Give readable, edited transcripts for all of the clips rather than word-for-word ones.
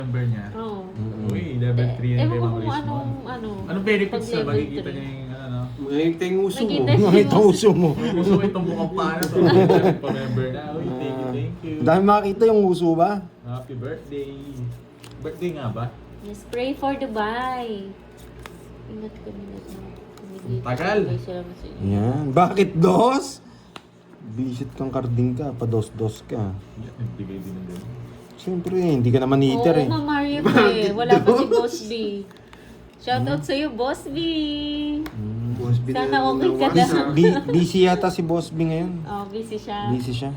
number niya. Oo. Uy, level 3 na Ewan kay ko Ma'am kung Rismon. anong benefits na pag-level makikita 3? niya yung ano? Makikita yung uso mo. Makikita yung Makita uso mo. Gusto ko itong mukhang paano to. Pa-member na. Uy, thank you. Dahil makita yung uso ba? Happy birthday. Birthday nga ba? Yes, pray for Dubai. Ingat ko minat na. Tagal. Yan. Bakit dos? Visit kang karding ka, pa-dos-dos ka. Nagbigay din ng gano'n. Siyempre, hindi ka naman eater Oo, eh. Ma'am Mario eh. Wala pa si Boss B. Shoutout sa'yo, Boss B. Boss B Sana na okay ka nawasak. na. Busy yata si Boss B ngayon. Oh, busy siya. Busy siya.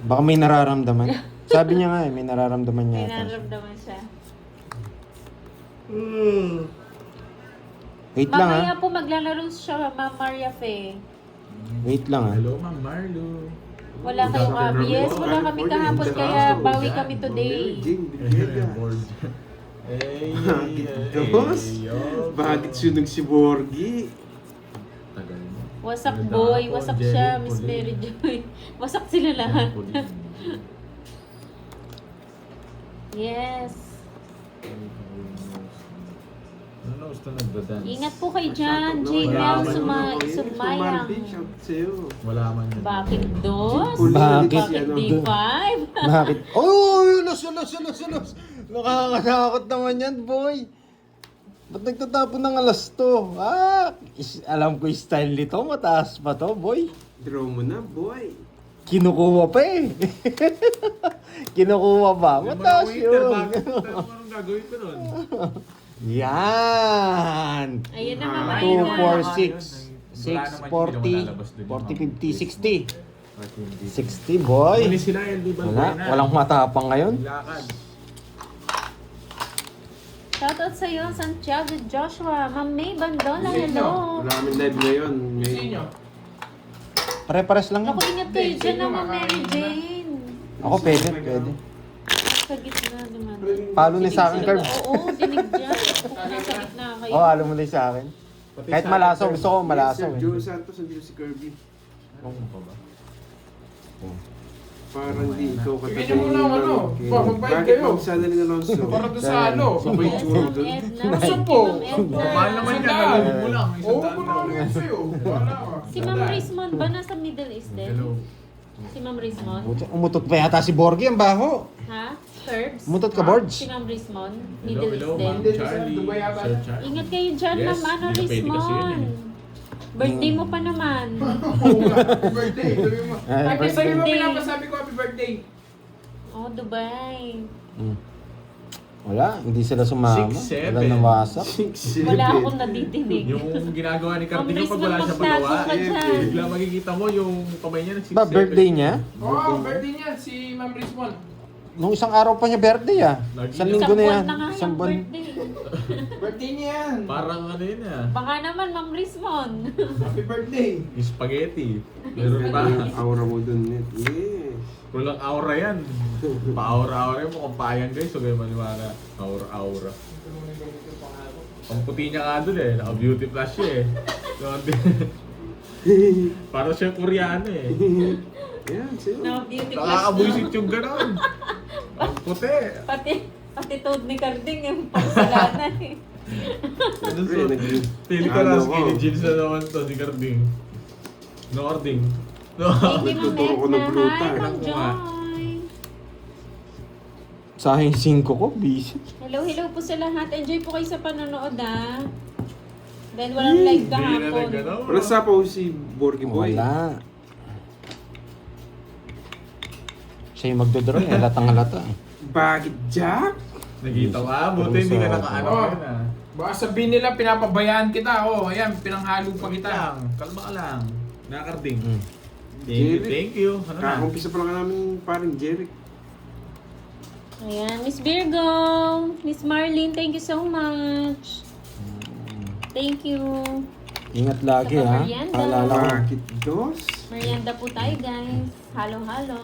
Baka may nararamdaman. Sabi niya nga eh, may nararamdaman niya May yata. nararamdaman siya. Wait lang ha. Mamaya po maglalaro siya, Ma'am Maria Fe. Wait lang ha. Hello, Ma'am Marlo. Wala kayong ABS, wala kami kahapon kaya bawi kami today. Jing, Board. Hey, Dos? Bakit sunog si Borgie? Tagal mo. Wasak boy, wasak siya, Miss Mary Joy. Wasak sila lahat. Yes. Ano gusto nagdadance? Ingat po kayo dyan, J-Mel Sumayang. Shout sa'yo. Wala man yan. Bakit dos? Bakit? Bakit D5? Bakit? Oh, los. Nakakatakot naman yan, boy. Ba't nagtatapon ng alas to? Alam ko yung style nito, mataas pa to, boy. Draw mo na, boy. Kinukuha pa eh. Kinukuha pa. Mataas yun. Anong gagawin ko nun? Yan. Ayun na mga 2, kainan. 4, 6, 6, 40, 40, 50, 60. 60, boy. Ano sila, LD Balboa Wala, na. walang matapang ngayon. Lakad. Shoutout sa'yo, Santiago Joshua. Ma'am May Bandola, hello. Wala kami live ngayon. Ngayon. Pare-pares lang yan. Ako, ingat kayo dyan na Ma'am Mary Jane. Ako pwede. Sa gitna naman. Palo na sa akin, Carb. Oo, dinig dyan. Kung nasa gitna kayo. Oh, alam mo na sa akin. Kahit malasaw, gusto ko malasaw Si eh. Joe Santos, hindi si Kirby. Ano pa ba? Parang di ikaw katabi. Bigyan mo lang ano, magbayad Bakit kayo. magsala ni Alonso? Para doon sa ano. Sabay tsura Ma'am doon. Edna. Gusto po. Mahal naman yan, Sandaan. nalulog mo lang. Oo, ko na lang yan sa'yo. Wala ka. Si Ma'am Rismon ba nasa Middle East din? Hello. Si Ma'am Rismon? Umutot pa yata si Borgie, ang baho. Ha? Curbs? Umutot ka, Borge. Si Ma'am Rismon? Hello, Middle hello, East Ma'am din? Charlie. Dubai yata. Sir Charlie. Ingat kayo dyan, Yes, Ma'am ano, hindi na pwede kasi yun Rismon. eh. Birthday mo pa naman. Oo nga, happy birthday. Sabi mo. Happy sabi mo, birthday. pinapasabi ko happy birthday. Oh, Dubai. Wala, hindi sila sumama. 6'7". Wala nawasak. Wala akong naditinig. Yung ginagawa ni Cardino Ma'am pag wala Rismon, siya magawa, magtago ka dyan. bigla makikita mo yung kamay niya nag-6'7". Ba, birthday niya? Oo, birthday niya, si Ma'am Rismon. Nung isang araw pa niya birthday ah. Isang linggo na yan. Isang buwan na nga Isang yung buwan. birthday. Birthday niya yan. Parang ano yun ah. Baka naman, Ma'am Rismon. Happy birthday. Yung spaghetti. Meron pa. Yung aura mo doon, net. Yes. Walang aura yan. Pa-aura-aura yung mukhang payang guys. So kayo maniwala. Aura-aura. Ang puti niya nga doon eh. Naka-beauty plus siya eh. So, parang siya Koreano eh. Yan, sa'yo. No, beauty plus. Nakakabuisit yung gano'n. Ang puti. Pati toad ni Carding yung pangsalanan eh. Ano Pre, so? naging- Pili ka lang Ano skinny ko? jeans na naman to si Carding. No, Carding. No. Thank you, Ma'am Nagtuturo ko ng Edna. brutal. Hi, Ma'am Ako nga. Joy. Sa akin 5 ko, busy. Hello po sa lahat. Enjoy po kayo sa panonood ah. Dahil walang live Hindi na kahapon. nagano. Wala sa pa si Borgie Boy. Wala. Siya yung magdodraw eh. Halatang-halata eh. Bakit, Jack? Nakita ka, buti hindi ka nakaano Oo. yun ah. Baka sabihin nila, pinapabayaan kita. Oh, ayan, pinanghalo pa kita. Lang, kalma ka lang. Nakakarding. Mm. Thank you. Ano na? Kakakumpisa pa lang namin parang Jeric. Ayan, Miss Virgo. Miss Marlene, thank you so much. Thank you. Ingat lagi Saka ha. merienda. Paalala ko. Bakit, Dos? Merienda po tayo guys. Halo-halo.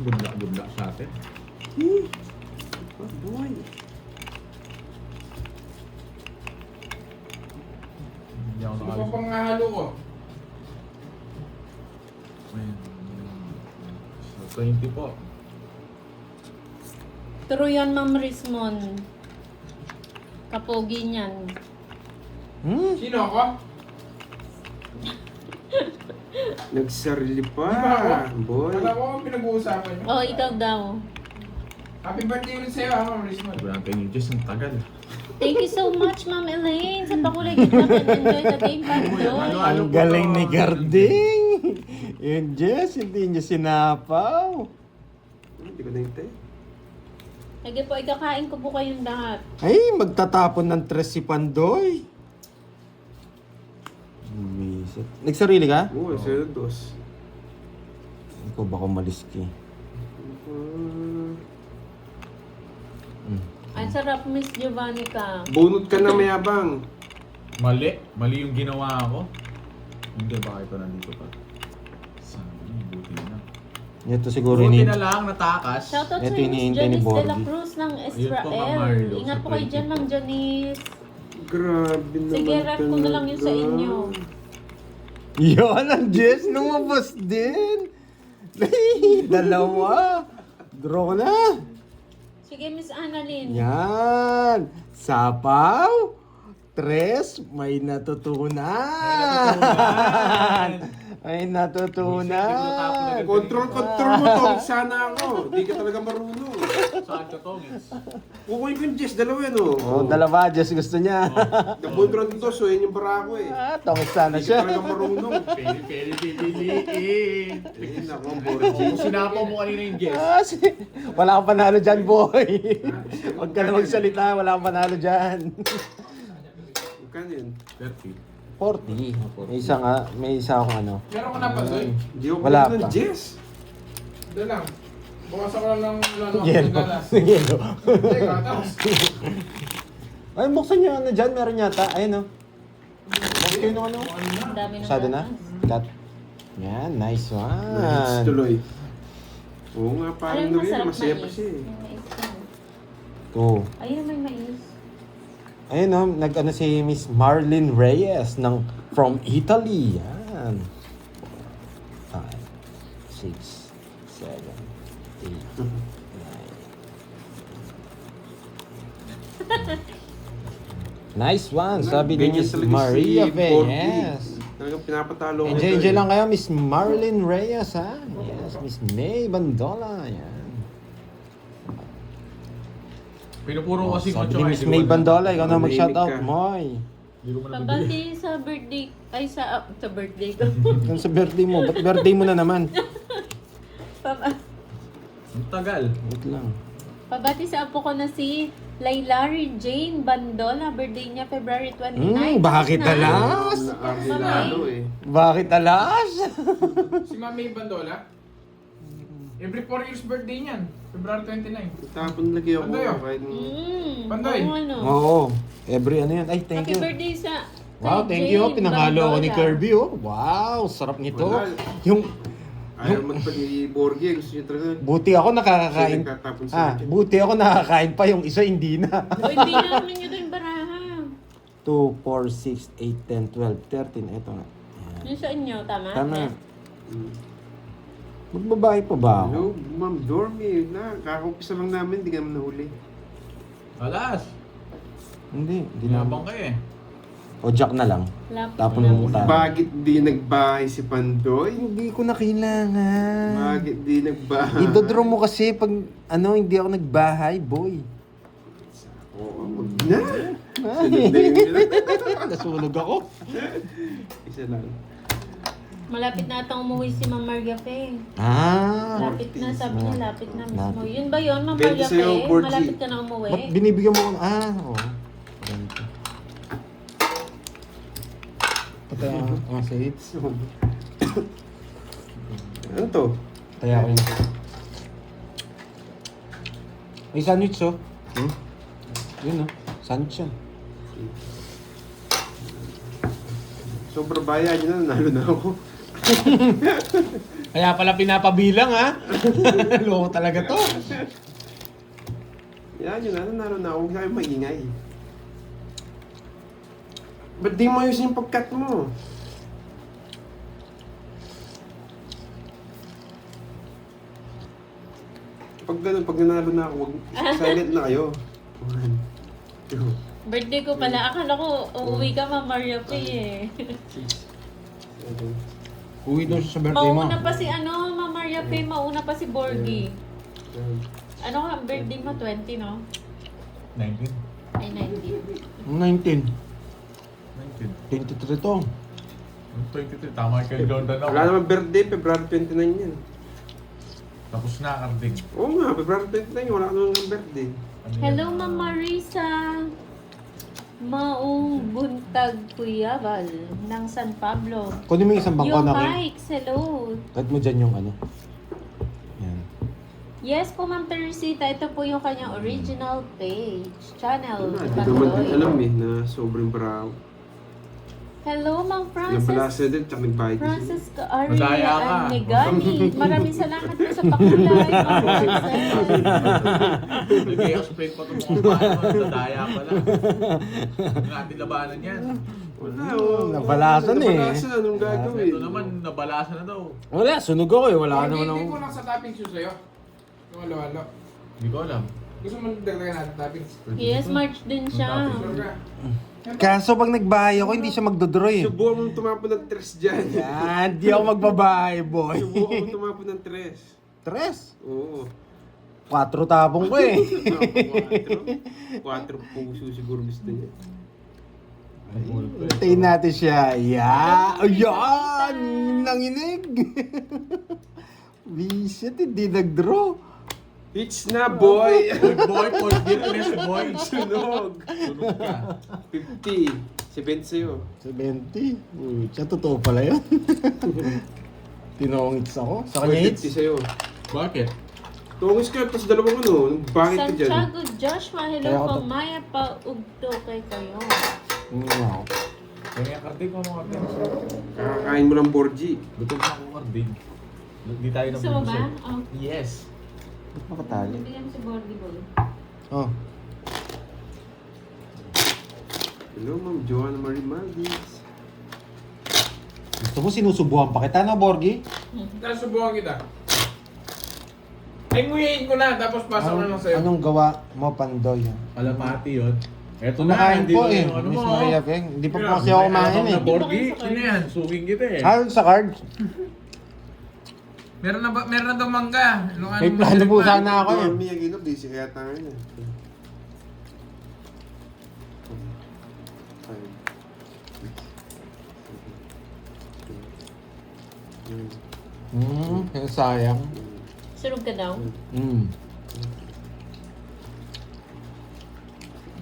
Good luck sa atin. Oh, boy. Hindi ako Ano pa nakalimutan. panghalo ko? Ayun. 20 po. True yan, Ma'am Rismon. Kapogi niyan. Sino ako? Nagsarili pa, Di ba ako? boy. Alam ko ang pinag-uusapan niyo. Oh, ikaw daw. Happy birthday ulit sa'yo, Ma'am Rismon. Sabi natin yung Diyos, ang tagal. Thank you so much, Ma'am Elaine. Sa pakulay, good luck and enjoy the game, Pandoy. Ano Ang po galing to? ni Garding. Yun, Jess, hindi niya sinapaw. Hindi ko nahintay. Sige po, ikakain ko po kayong lahat. Ay, magtatapon ng tres si Pandoy. Bumisit. Nagsarili ka? Oo, sa'yo dos. Ikaw baka maliski. Ang sarap, Miss Giovanni ka. Bunot ka na mayabang. Mali. Mali yung ginawa ko. Hindi, bakit ito nandito pa? Sabi, buti na. Ito siguro Buti ni... na lang, natakas. Shoutout Ito sa Miss hinihintay ni Janice de la Borgie. Cruz ng Ayun po, Ma'am Israel. Marlo, Ingat sa po kayo dyan, 20. Ma'am Janice. Grabe naman. Sige, rep ko na lang yun sa inyo. Yan, ang Jess, lumabas din. Dalawa. Draw na. Sige, Miss Annalyn. Yan. Sapaw. Tres, may natutunan. May natutunan. Control mo, Tom. Sana ako. Di ka talaga marunong. Saan ka, Tongits? Kukunin ko yung Jess, dalawa yan, oh. Oh, dalawa, Jess gusto niya. Nabunod ron dos, yan yung barako eh. Ah, tongit sana Di ka siya. talaga marunong. Pili, pipiliin. Eh, naku, ang Kung Borgie. sinapaw mo kanina yung guest. Ah, wala kang panalo dyan, boy. Huwag ka na magsalita, wala kang panalo dyan. Magkano yun? 30. 40. May isa akong ano. Meron ka na pa, Doy? Di ako Wala kunin ng pa. Jess. Doon lang. Bukasan ko lang ng Yelo. galas. Yelo. Hindi, gatas. Ay, buksan niyo ano dyan, meron yata. Ayun, oh. Buksan kayo ng ano. Ang dami ng Masyado na? gatas. Got. Yan, nice Nice one. tuloy. Oo nga, Alam parang mo, na rin. masarap Masaya pa mais. siya eh. May mais yan. Oh. Ayun, may mais. Ayun, oh, nag-ano si Miss Marlene Reyes ng from Italy. Yan. 5, 6, 7, 8, 9. Nice one, sabi ni Ganyan Miss talaga Maria si Borgie. Reyes. Talagang pinapatalo ko. Enjoy lang kayo, Miss Marlene Reyes, ha? Yes, Miss May Bandola. Yan. Pinupuro kasi ko Sabi ni Miss May Bandola, ikaw na mag-shoutout, Tahimik ka. Moy. Hindi ko mo nabibili. Pabati sa birthday, ay sa birthday ko. Kung sa birthday mo, ba't birthday mo na naman? Ang tagal. Wait lang. Pabati sa apo ko na si Lailari Jane Bandola. Birthday niya February 29. Bakit Tapos na. alas? Arsilado eh. Bakit alas? Si Mami Bandola? Every 4 years birthday niyan. February 29. Tapon lagi ako. Pandoy, oh. Kahit Pandoy. Oo, ano. Oo. Every ano yan. Ay, thank Happy you. birthday sa Wow, kay thank you. Jane Pinangalo ako ni Bandola. Kirby, oh. Wow, sarap nito. Wala. Yung, ayaw magpag-i-Borgie. Gusto niya talaga. buti ako nakakakain. Kasi nagtatapon sa akin. Buti ako nakakain pa. Yung isa hindi na. O, hindi namin yun yung baraha. 2, 4, 6, 8, 10, 12, 13. Ito nga. Yan. Yung sa inyo, tama? Tama. Mm. Magbabae pa ba ako? Hello, ma'am, dormi na. Kakaupisa lang namin, hindi ka naman nahuli. Alas. Hindi. Hindi Dinabang na. ka eh. O jack na lang. Lapit Tapon na. mo tayo. Bakit di nagbahay si Pandoy? Hindi ko na kailangan. Bakit di nagbahay? Idodraw mo kasi pag hindi ako nagbahay, boy. Oo, wag na. Sunod na yun nila. Nasunog ako. Isa lang. Malapit na atang umuwi si Ma'am Marga Faye. Ah. Lapit na, sabi niya, lapit na mismo. Lapit. Yun ba yun, Ma'am Pwede Marga sa'yo, Faye? Borgie. Malapit ka na umuwi. Ba't binibigyan mo ako? Oo. Ganito. Pataya ako. Sa hits. Ano to? Pataya ako yun. May sandwich, oh. Yun, oh. Sandwich yan. Sobrang bayan nyo na, nanalo na ako. Kaya pala pinapabilang, ha? Loko talaga to. Yan yun na, nanalo na ako. Huwag kayo maingay. Ba't di mo ayusin yung pagkat mo? Pag ganun, pag nanalo na ako, silent na kayo. 1, 2, Birthday ko pala. Akala ko uuwi ka, Ma'am Maria Pay eh. 7, Uwi daw siya sa birthday mo. Mauna pa si Ma'am Maria Pay, mauna pa si Borgie. 8, Ano ka, birthday mo? 20, no? 19. Ay, 19. 19. 19. 23 to. 23, tama kay Jordan ako. Wala naman birthday, February 29 yan. Tapos na, Karding. Oo nga, February 29, wala naman birthday. Ano yan? Hello, Ma'am Marisa. Maong buntag Kuyabal ng San Pablo. Kunin mo yung isang bangko Yung na kayo. Pikes, hello. Kahit mo dyan yung ano. Yan. Yes po, Ma'am Teresita. Ito po yung kanyang original page, channel. Wala, di naman din Bandoy. alam na sobrang bravo. Hello, Ma'am Nabalasa Frances. din, tsaka nagbayad din sila. Frances Kaaria Madaya ka. and Megani. Maraming salamat po sa pakulay, Ma'am Frances. Nag-i-explain pa ito mga paano. Nadaya pala. Hindi natin labanan yan. Wala, oh. Nabalasan eh. Nabalasan, anong gagawin? Ito naman, nabalasan na daw. Wala, sunog ako eh. Wala Hindi, naman hindi ako. ko lang sa toppings yun sa'yo. Yung halo-halo. Hindi ko alam. Gusto mo dagdagan natin toppings? Yes, March din siya. Sure ka? Kaso pag nagbahay ako, hindi siya magdodroy eh. Subukan mong tumapon ng tres dyan. Yan, di ako magbabahay, boy. Subukan mong tumapon ng tres. Tres. Oo. 4 tapong ko eh. 4 puso siguro gusto niya. Hintayin natin siya. Yan! Nanginig! Visit, hindi nag-draw. It's na, boy! Boy, forgiveness, boy. Sunog! Sunog ka. 50. 70 sa'yo. 70. Uy, siya totoo pala yun. Tinongits ako. Sa kanya 50 hits. sa'yo. Bakit? Tungis ka, tapos dalawang ano. Bakit ka dyan? Santiago Joshua, hello Kaya ako po. to- Maya pa ugto kay kayo. Wow. Kaya Karding, ano Karding? Kakakain mo ng Borgie. Gutom na ako, Karding. Hindi tayo Gusto mo ba? nabubusog. Oh. Yes. Ba't makatali? Bigyan mo si Borgie Boy. Oh. Hello, Ma'am Joanna Marie Maldives. Gusto mo sinusubuhan pa kita, no, Borgie? Tara, subukan kita. Ay, nguyain ko na, tapos pasok na lang sa'yo. Anong gawa mo, Pandoy? Alamati yun. Eto na, Kumakain hindi po na eh. yung ano Miss mo. Maria Peng. Hindi pa po kasi ako kumain eh. Na Borgie, sino yan? Suging kita eh. Ah, sa cards? Meron na daw mangga. May plano po sana ako eh. Dormi yung gino, busy kaya tayo na. Sayang. Surog ka daw?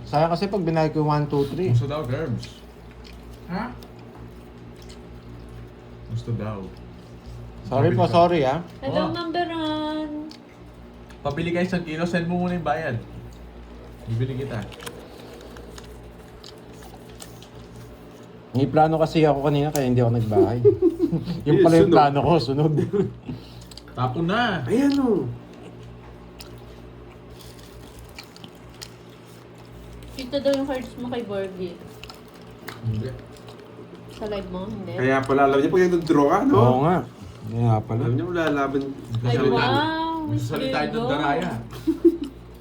Sayang kasi pag binayad ko yung 1, 2, 3. Gusto daw, Gerbs. Ha? Gusto daw. Sorry po, sorry ah. Hello, Oh. Ma'am Beran. Pabili ka 1 kilo, send mo muna yung bayad. Bibili kita. May plano kasi ako kanina kaya hindi ako nagbahay. Yung pala yung Sunog. plano ko, sunog. Tapon na. Ayan o. Ito daw yung cards mo kay Borgie. Hindi. Sa live mo, hindi? Kaya pala alam niya pag nag-draw ka, no? Oo nga. Kaya pala. Alam niya wala laban. Ay, Salita- wow! Miss Salita yung Virgo. daraya.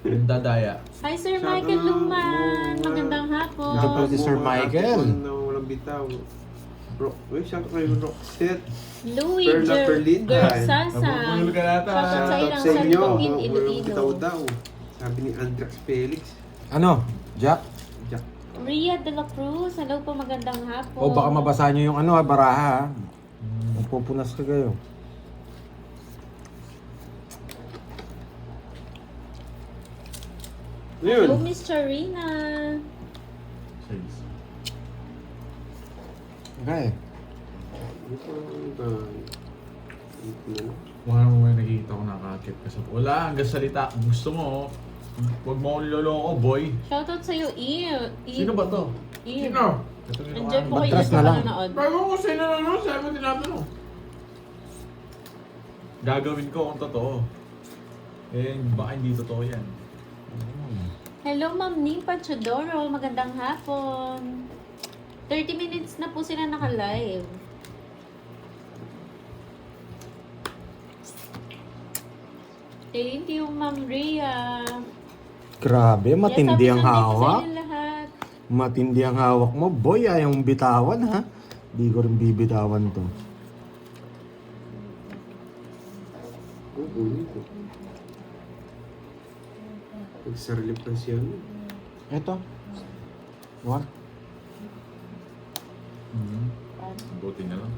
Yung dadaya. Hi, Sir Masyado Michael na- Luman. mo- Magandang hapon. Ito pala si Sir Michael. Na walang bitaw. Uy, shout out kayo, Roxette. Louis Perla Perlinda. Gersasa. Nabubulol ka nata. Shoutout sa Shout out ilang sa inyo. salubungin Walang Iloilo. bitaw daw. Sabi ni Andrex Felix. Ano? Jack? Jack. Ria de la Cruz. Hello po, magandang hapon. O baka mabasa nyo yung ano, baraha. Magpupunas ka kayo. Ano yun? Hello, Miss Charina. Says. Okay. Wala mo may nakikita ko nakakit ka sa... Wala, hanggang salita. Gusto mo, huwag mo akong niloloko, boy. Shoutout sa'yo, Eve. Sino ba to? Eve. Sino? Ito yung Enjoy po kayo Matras sa na lang. panonood. Bago ko sa'yo nanonood, sabi mo tinatanong. Gagawin ko kung totoo. Eh, baka hindi totoo yan. Hello, Ma'am Nimpa Chodoro. Magandang hapon. 30 minutes na po sila naka-live. Thank you, Ma'am Rhea. Grabe, matindi ang Yes, sabi nandito sa hawak. inyo lahat. Matindi ang hawak mo. Boy, ayaw mong bitawan ha. Di ko rin bibitawan to. Oo. Nagsarili pa siya. Eto. What? Buti na lang.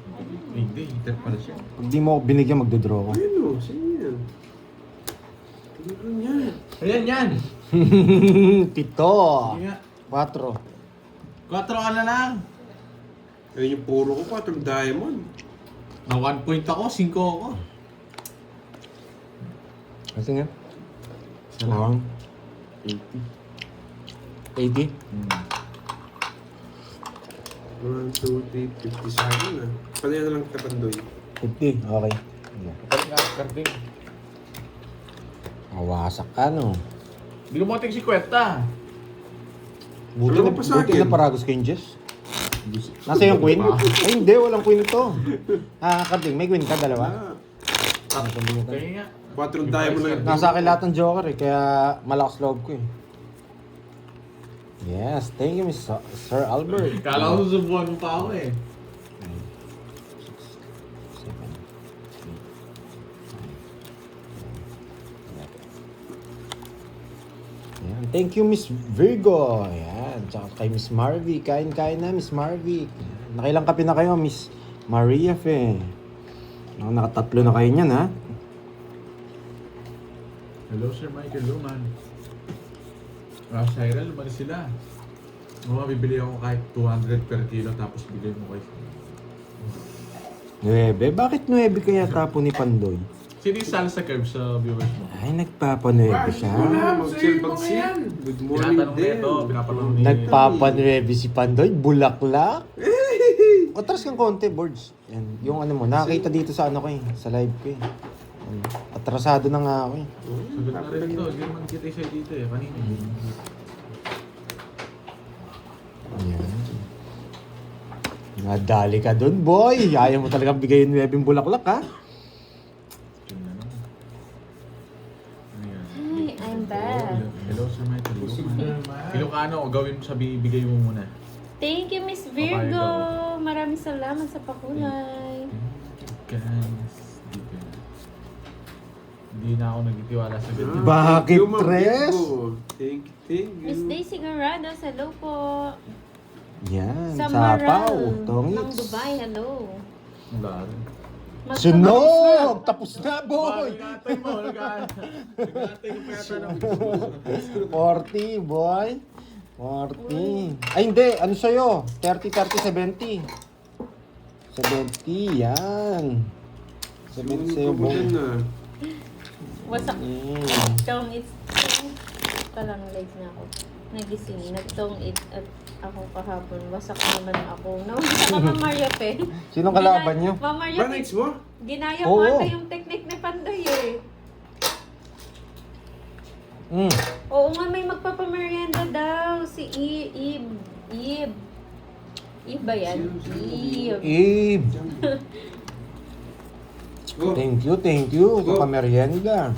Hindi, hitter pala siya. Pag di mo ako binigyan, magdodraw ko. Ayun o, saan yan? Tingnan yan. Ayan yan! Pito. Sige nga. 4. 4 ka na lang. Ayun yung puro ko pa, itong diamond. Na 1 point ako, 5 ako. Kasi nga. Wow. 80. 1, 2, 3, 50 sa akin ah. Panay na lang kapandoy. 50. Okay. Yeah. Kapag nga, karting. Mawasak ka, no? Hindi ko mating si Kweta. Buti Ano na, pa sa buti akin? na paragos ko yung Jess. Nasa yung queen? Ay, hindi. Walang queen ito. Karding, may queen ka, dalawa? Ah, Kaya nga. 4 diamond lang. Nasa akin lahat ng joker eh, kaya malakas loob ko eh. Yes, thank you, Sir Albert. Kala ko susubuan mo pa ako eh. 7, 8, 9, 10. Yan. Thank you, Miss Virgo. Yan. Tsaka kay Miss Marvy. Kain-kain na, Miss Marvy. Nakailang kape na kayo, Miss Maria Fe. Nakatatlo na kayo niyan, ha? Hello, Sir Michael Luman. Ross Cyril, umalis sila. Bibili ako kahit 200 per kilo tapos bigay mo kay... 9. Bakit 9 kaya tapo ni Pandoy? Sino yung salsa curve sa viewers mo? Ay, nagpapa-9 siya. Mag-chill mag-sit. Good morning Tinatanong din. nito, pinapatanong ni... Nagpapa-9 si Pandoy, bulaklak. Atras kang konti, boards. Yan, yung ano mo, nakakita dito sa ano ko eh, sa live ko eh. Atrasado na nga ako eh. Sagot na rin ito, hindi naman kita siya dito eh, kanina. Ayan. Nadali ka dun, boy. Ayaw mo talagang bigayin 9 bulaklak, ha? Tingnan mo. Ano yan? Hi, I'm back. Hello, Sir Michael Luman. Ilocano, gawin mo sabi, bigay mo muna. Thank you, Miss Virgo. Maraming salamat sa pakulay. Guys, hindi na ako nagtitiwala sa ganito. Bakit, Thank you, Ma'am Tres? Virgo. Thank you. Miss Daisy Garrados, hello po. Yan, Sa sapaw, Maral ng tongits. Dubai, hello. Ang dami. Sunog! Tapos na, boy! Nag-atay mo, nag-atay ko pa yata ng 40, boy. 40. Ay, hindi. Ano sa'yo? 30, 30, 70. 70, yan. 70 sa'yo, boy. Wasak. Mm. Tong it's palang live na ako. Nagising, nagtong it at ako kahapon. Wasak naman ako. Nawasak ka, Ma'am Maria Pe. Sinong kalaban niyo? Ma'am Maria Pe, Banix mo? ginaya Oo. mo ata yung technique ni Pandoy eh. Mm. Oo nga, may magpapamerienda daw. Si Eve. Eve ba yan? Eve. Eve. Go. Thank you. Go. Kapamerienda.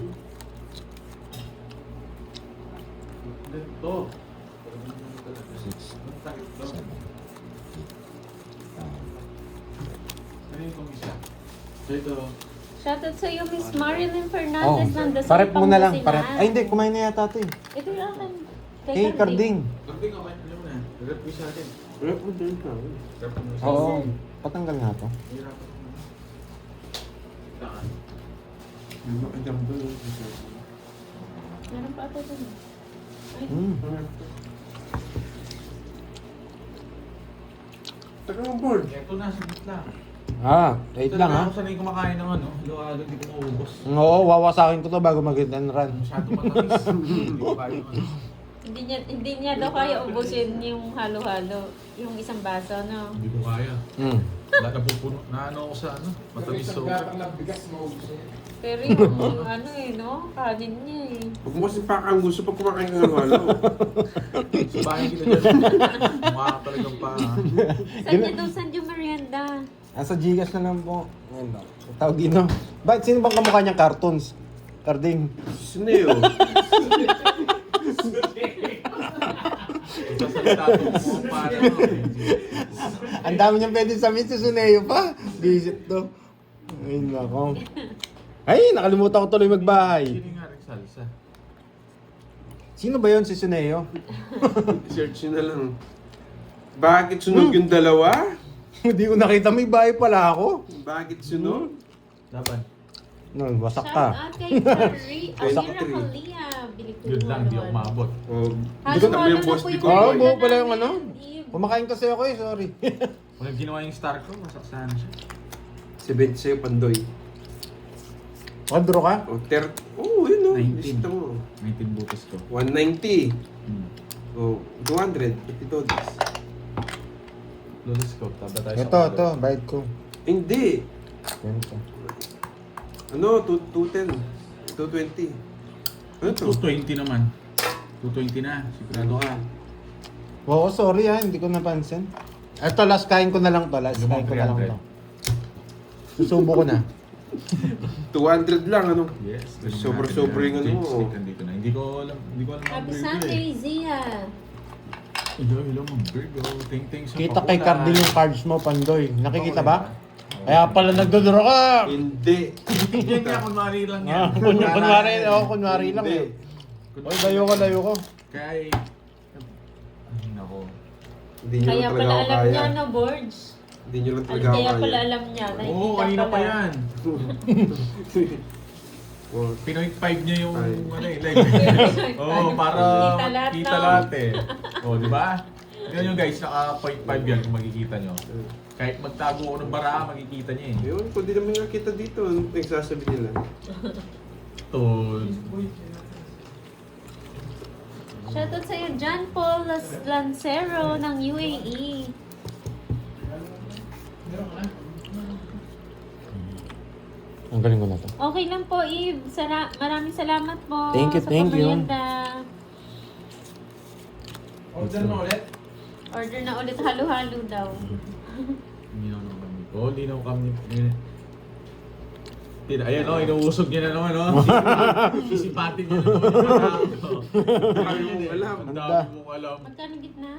Ito. 6, 7, 8, 9. Ano yung itong isa? Ito. Shoutout sa iyo, Miss Marilyn Oh, Fernandez ng Dasal, parep mo na lang. Pangasinan. Parep. Ay, hindi. Kumain na yata ito eh. Ito yung akin. Hey, Carding. Karding, okay. Ano mo na? Rep ko sa atin. Rep mo din ka. Rep mo sa Oo. Patanggal nga to. Hirapan ko na. Taan. Yung makajam doon. Meron pa ata dun. Ay, Mm. Taga mo board. Ito na, saglit lang. Wait Ito lang na ha. ako sanay kumakain ng ano. Halo-halo, hindi ko maubos. Oo, wawasakin ko to bago mag-hit and run. Masyado matamis. Hindi ko kaya yung ano. hindi niya daw kaya ubusin yung halo-halo. Yung isang baso, no? Hindi ko kaya. Mm. Wala na pupuno. Naano ako sa ano. Matamis Sa so. gatang ng bigas, maubos niya. Pero yung ano eh, no? Kanin niya eh. Huwag mo kasi pakang gusto pag kumakain ka ng halo. Subahin kita dyan. Mukha ka talagang pa. Saan niyo merienda? Sa Gcash na lang po. Ayun ba? Tawag dito. Bakit sino bang kamukha niyang cartoons? Karding. Suneo. Sasalita ko mo para Ang dami niyang pwede sabihin sa Suneo pa. Visit to. Ay, nako. Ay, nakalimutan ko tuloy magbahay. Sino nga rin salsa? Sino ba yon si Suneo? Search nyo na lang. Bakit sunog yung dalawa? Hindi ko nakita, may bahay pala ako. Bakit sunog? Laban. No, wasak Shout ka. out kay Carrie Wasak Amira tree. Kalia. Bili ko Yun lang, di ako maabot. Oh, Halo gusto na ba yung na boss po di yung ko? Oo, order buo pala yung namin, ano. Eve. Kumakain kasi ako eh, sorry. Kung ginawa yung star ko, masak sana siya. 70 sa'yo, Pandoy. Kodro ka? Oh, yun o. 19. Lista mo. 19 butas ko. 190. Hmm. Oh, 200. Pati todos. Lulas ko, taba tayo Ito, bayad ko. Hindi. Ganito. Ano, 210. 220. Ano to? 220 naman. 220 na, sigurado ka. Oo, sorry ha, hindi ko napansin. Ito, last kain ko na lang to. Last Lumang kain ko na lang 300. to. Susubo ko na. 200 lang, ano? Yes. Sobra-sobra yung ano mo. Nandito na. Hindi ko alam ang Happy burger Sunday, Zia. Hello, mga burger. Ting-ting sa Kita kay pakulan. Carding yung cards mo, Pandoy. Nakikita Oo, ba? diba? Kaya pala nagdodoro ka! Hindi. Yan niya, kunwari lang yan. Kunwari lang Hindi. eh. Oy, layo ko. Kaya ay, nako. Hindi nyo Kaya lang pala talaga ako alam niya kaya. na boards. Hindi nyo lang talaga ako Kaya pala kaya. alam niya. Oo, nakikita kanina pa pala. yan. Oh, Pinoy 5 niya yung Ay. ano eh, like. Oo, para Kita lahat kita daw. lahat eh. Oo, di ba? Yan yung guys, naka 0.5 yan kung makikita nyo. Kahit magtago ako ng bara, makikita niya eh. Yun, kung di naman nakita dito, anong nagsasabi nila? Tol. Shoutout sa'yo, John Paul Lancero ng UAE. Ang galing ko na to. Okay lang po, Eve. Maraming salamat po Thank you, sa thank you. pamerienda. Order mo ulit. Order na ulit halo-halo daw. Hindi na ako kami. Oo, hindi na ako kami. Ayan o, inuusog niya na naman o. Sisipatin niya na naman. Marami mong alam. Ang dami mong alam. Magkano gitna?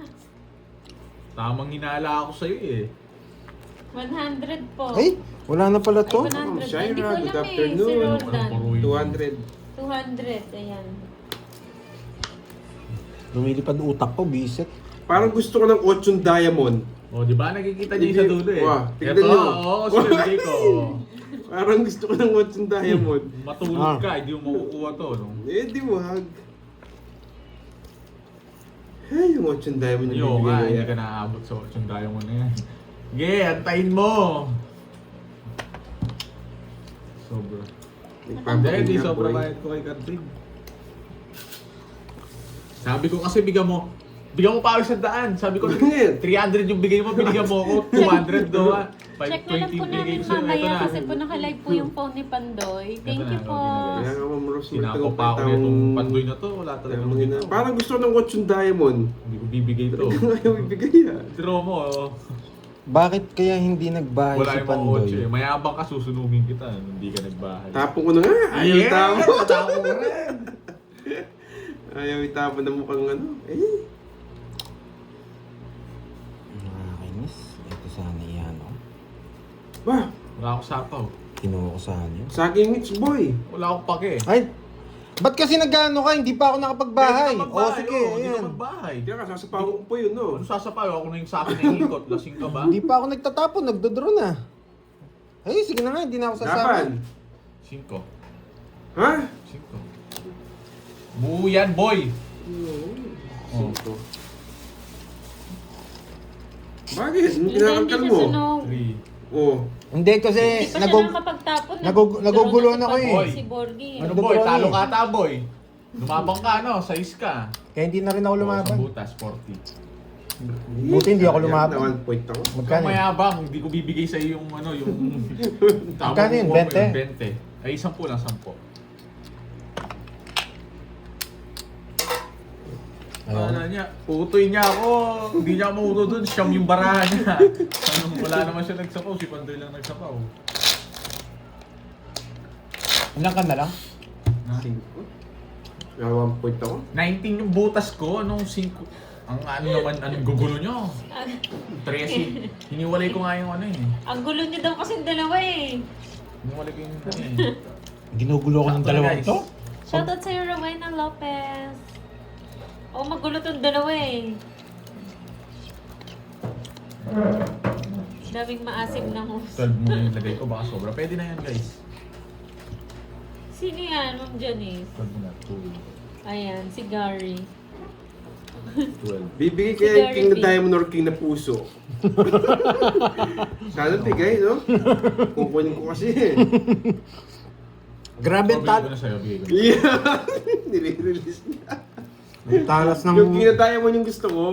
Tamang hinala ako sa'yo eh. 100 po. Ay, wala na pala to. Ay, 100. Shaira, Hindi ko good alam eh. afternoon. Si Roldan. 200. 200. Ayan. Lumilipad utak ko, bisit. Parang gusto ko ng 8 diamond. O, di ba? Nakikita niyo yung sa dulo eh. Wow, tignan Ito, niyo. oo, sinabay ko. Parang gusto ko ng 8 diamond. Matulog ka, hindi mo makukuha to. No? Eh, di wag. Ay, yung 8 diamond yung Yo, bibigay ko hindi yan. ka naaabot sa 8 diamond na yan. Sige, antayin mo! Sobra. Hindi, Nagpapakita hindi boy. sobra bayad ko kay Katrin. Sabi ko kasi bigyan mo pa ako 100. Sabi ko, Bakit? 300 yung bigay mo, binigyan mo ako 200 do ah. Check na lang po namin mamaya kasi po nakalive po yung phone ni Pandoy. Thank you po. Kaya nga, Ma'am Rose, Sinako pa ako nitong pandoy na to, wala talaga Diamond maging na. Parang gusto ko ng 8 diamond. Hindi ko bibigay to. Ayaw ibigay yan. Draw mo, oh. Bakit kaya hindi nagbahay Wala si yung mga Pandoy? 8 eh. Mayabang ka, susunugin kita. Hindi ka nagbahay. Tapon ko na nga. Ayaw itapon. Tapo ko rin. Ayaw itapon na mukhang ano. Eh. Nakakainis. Ito sana yan, oh. Bah, Wala akong sapaw. Kinuha ko sana yun. saging mix boy. Wala akong pake. Ay, ba't kasi nag-ano ka? Hindi pa ako nakapagbahay. Hindi ka O, magbahay, sige, oh, Hindi ka ayan. magbahay. Kaya ka, sasapawan ko po yun, no? Ano sasapaw? Ako na yung sa akin na ikot. Lasing ka ba? Hindi pa ako nagtatapon, nagdodro na. Ay, sige na nga, hindi na ako sasama. Dapan. 5. Ha? 5. Buo yan, boy! Oh. Cinco. Bakit? Anong Hindi kinakakal siya mo? sunog. 3. Oh. Hindi kasi, Hindi pa siya nakakapagtapon. nagugulo na ko eh. Boy. Si Borgie. Ano Ano boy? ba, Talo eh? ka ata, boy. Lumabang ka, no? Size ka. Kaya hindi na rin ako Sa lumaban. butas, 40. Buti hindi ako lumaban. Na 1 point ako. Kung Magkano? mayabang, hindi ko bibigay sa iyo yung ano, yung... Magkano yun? 20? Ay, 10 lang, 10. Ayun. Ano niya, putoy niya ako. Hindi niya ako mahuto doon. Siyam yung barahan niya. Ano, wala naman siya nagsapaw. Si Pandoy lang nagsapaw. Ilan ka na lang? May 1 point ako. 19 yung butas ko, anong 5? Ang ano naman, anong gugulo nyo? 13. Hiniwalay ko nga yung ano eh. Ang gulo niyo daw kasi dalawa eh. Hiniwalay ko yung ano eh. Ginugulo ko ng Sakto na, dalawang guys. to. Shoutout sa'yo, Rowena Lopez. Oh, magulo tong dalawa eh. Daming maasim na host. 12 muna yung lagay ko, baka sobra. Pwede na yan guys. Sino yan, Ma'am Janice? 12 muna, 2. Ayan, si Gary. 12. Bibigay kaya yung king na diamond or king na puso. Sana bigay, no? Kukunin ko kasi eh. Grabe Bigay tal. ko na sa'yo, bigay ko na. Yeah! Nire-release niya. Ang talas ng... Yung king na diamond yung gusto ko.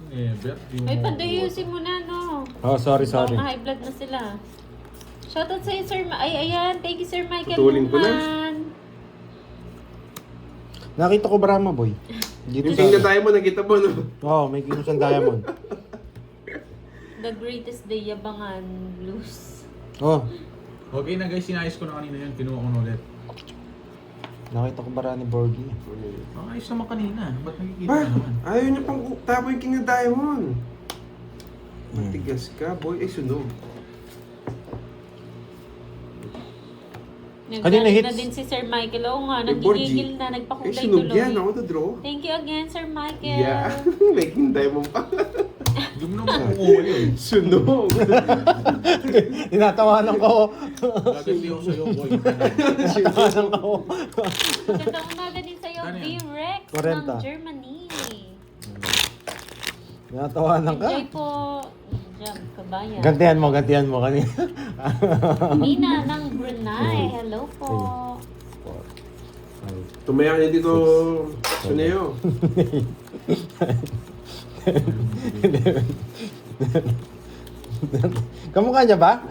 Eh, bet, di mo Ay, makukuha. pandayusin mo na, no? Oh, sorry. Baka high blood na sila. Shoutout sa'yo, Sir Ay, ayan. Thank you, Sir Michael Tutulin ko na. Luman. Nakita ko Brahma, boy. Dito Yung king na sa... diamond, nakita mo, no? Oo, may kinuha siyang diamond. The greatest day, Yabangan Blues. Oh, Okay na guys, sinayos ko na kanina yun. Kinuha ko na ulit. nakita ko bara ni Borgie. Ayos naman kanina. Ba't nakikita Ba? na naman? Ayaw niya pang tapo yung king na diamond. Matigas ka, boy. Ay, sunog. Kanina Nagdalit na hits. din si Sir Michael. Oo nga, Eh, Borgie. nagigigil na, Ay, nagpakulay sunog tuloy. yan. Ako to draw. Thank you again, Sir Michael. Yeah. May king diamond pa. Hindi mo naman makukuha yun. Sunog. Tinatawanan ko. Gaganti ako sa'yo, boy. Tinatawanan ko. Magandang umaga din sa'yo, Ano yan? D-Rex 40. ng Germany. Tinatawanan ka. Enjoy po. Diyan, kabayan. Gantihan mo kanina. Nina ng Brunei. Hello po. Tumaya ka niya dito, Suneo. Kamukha niya ba?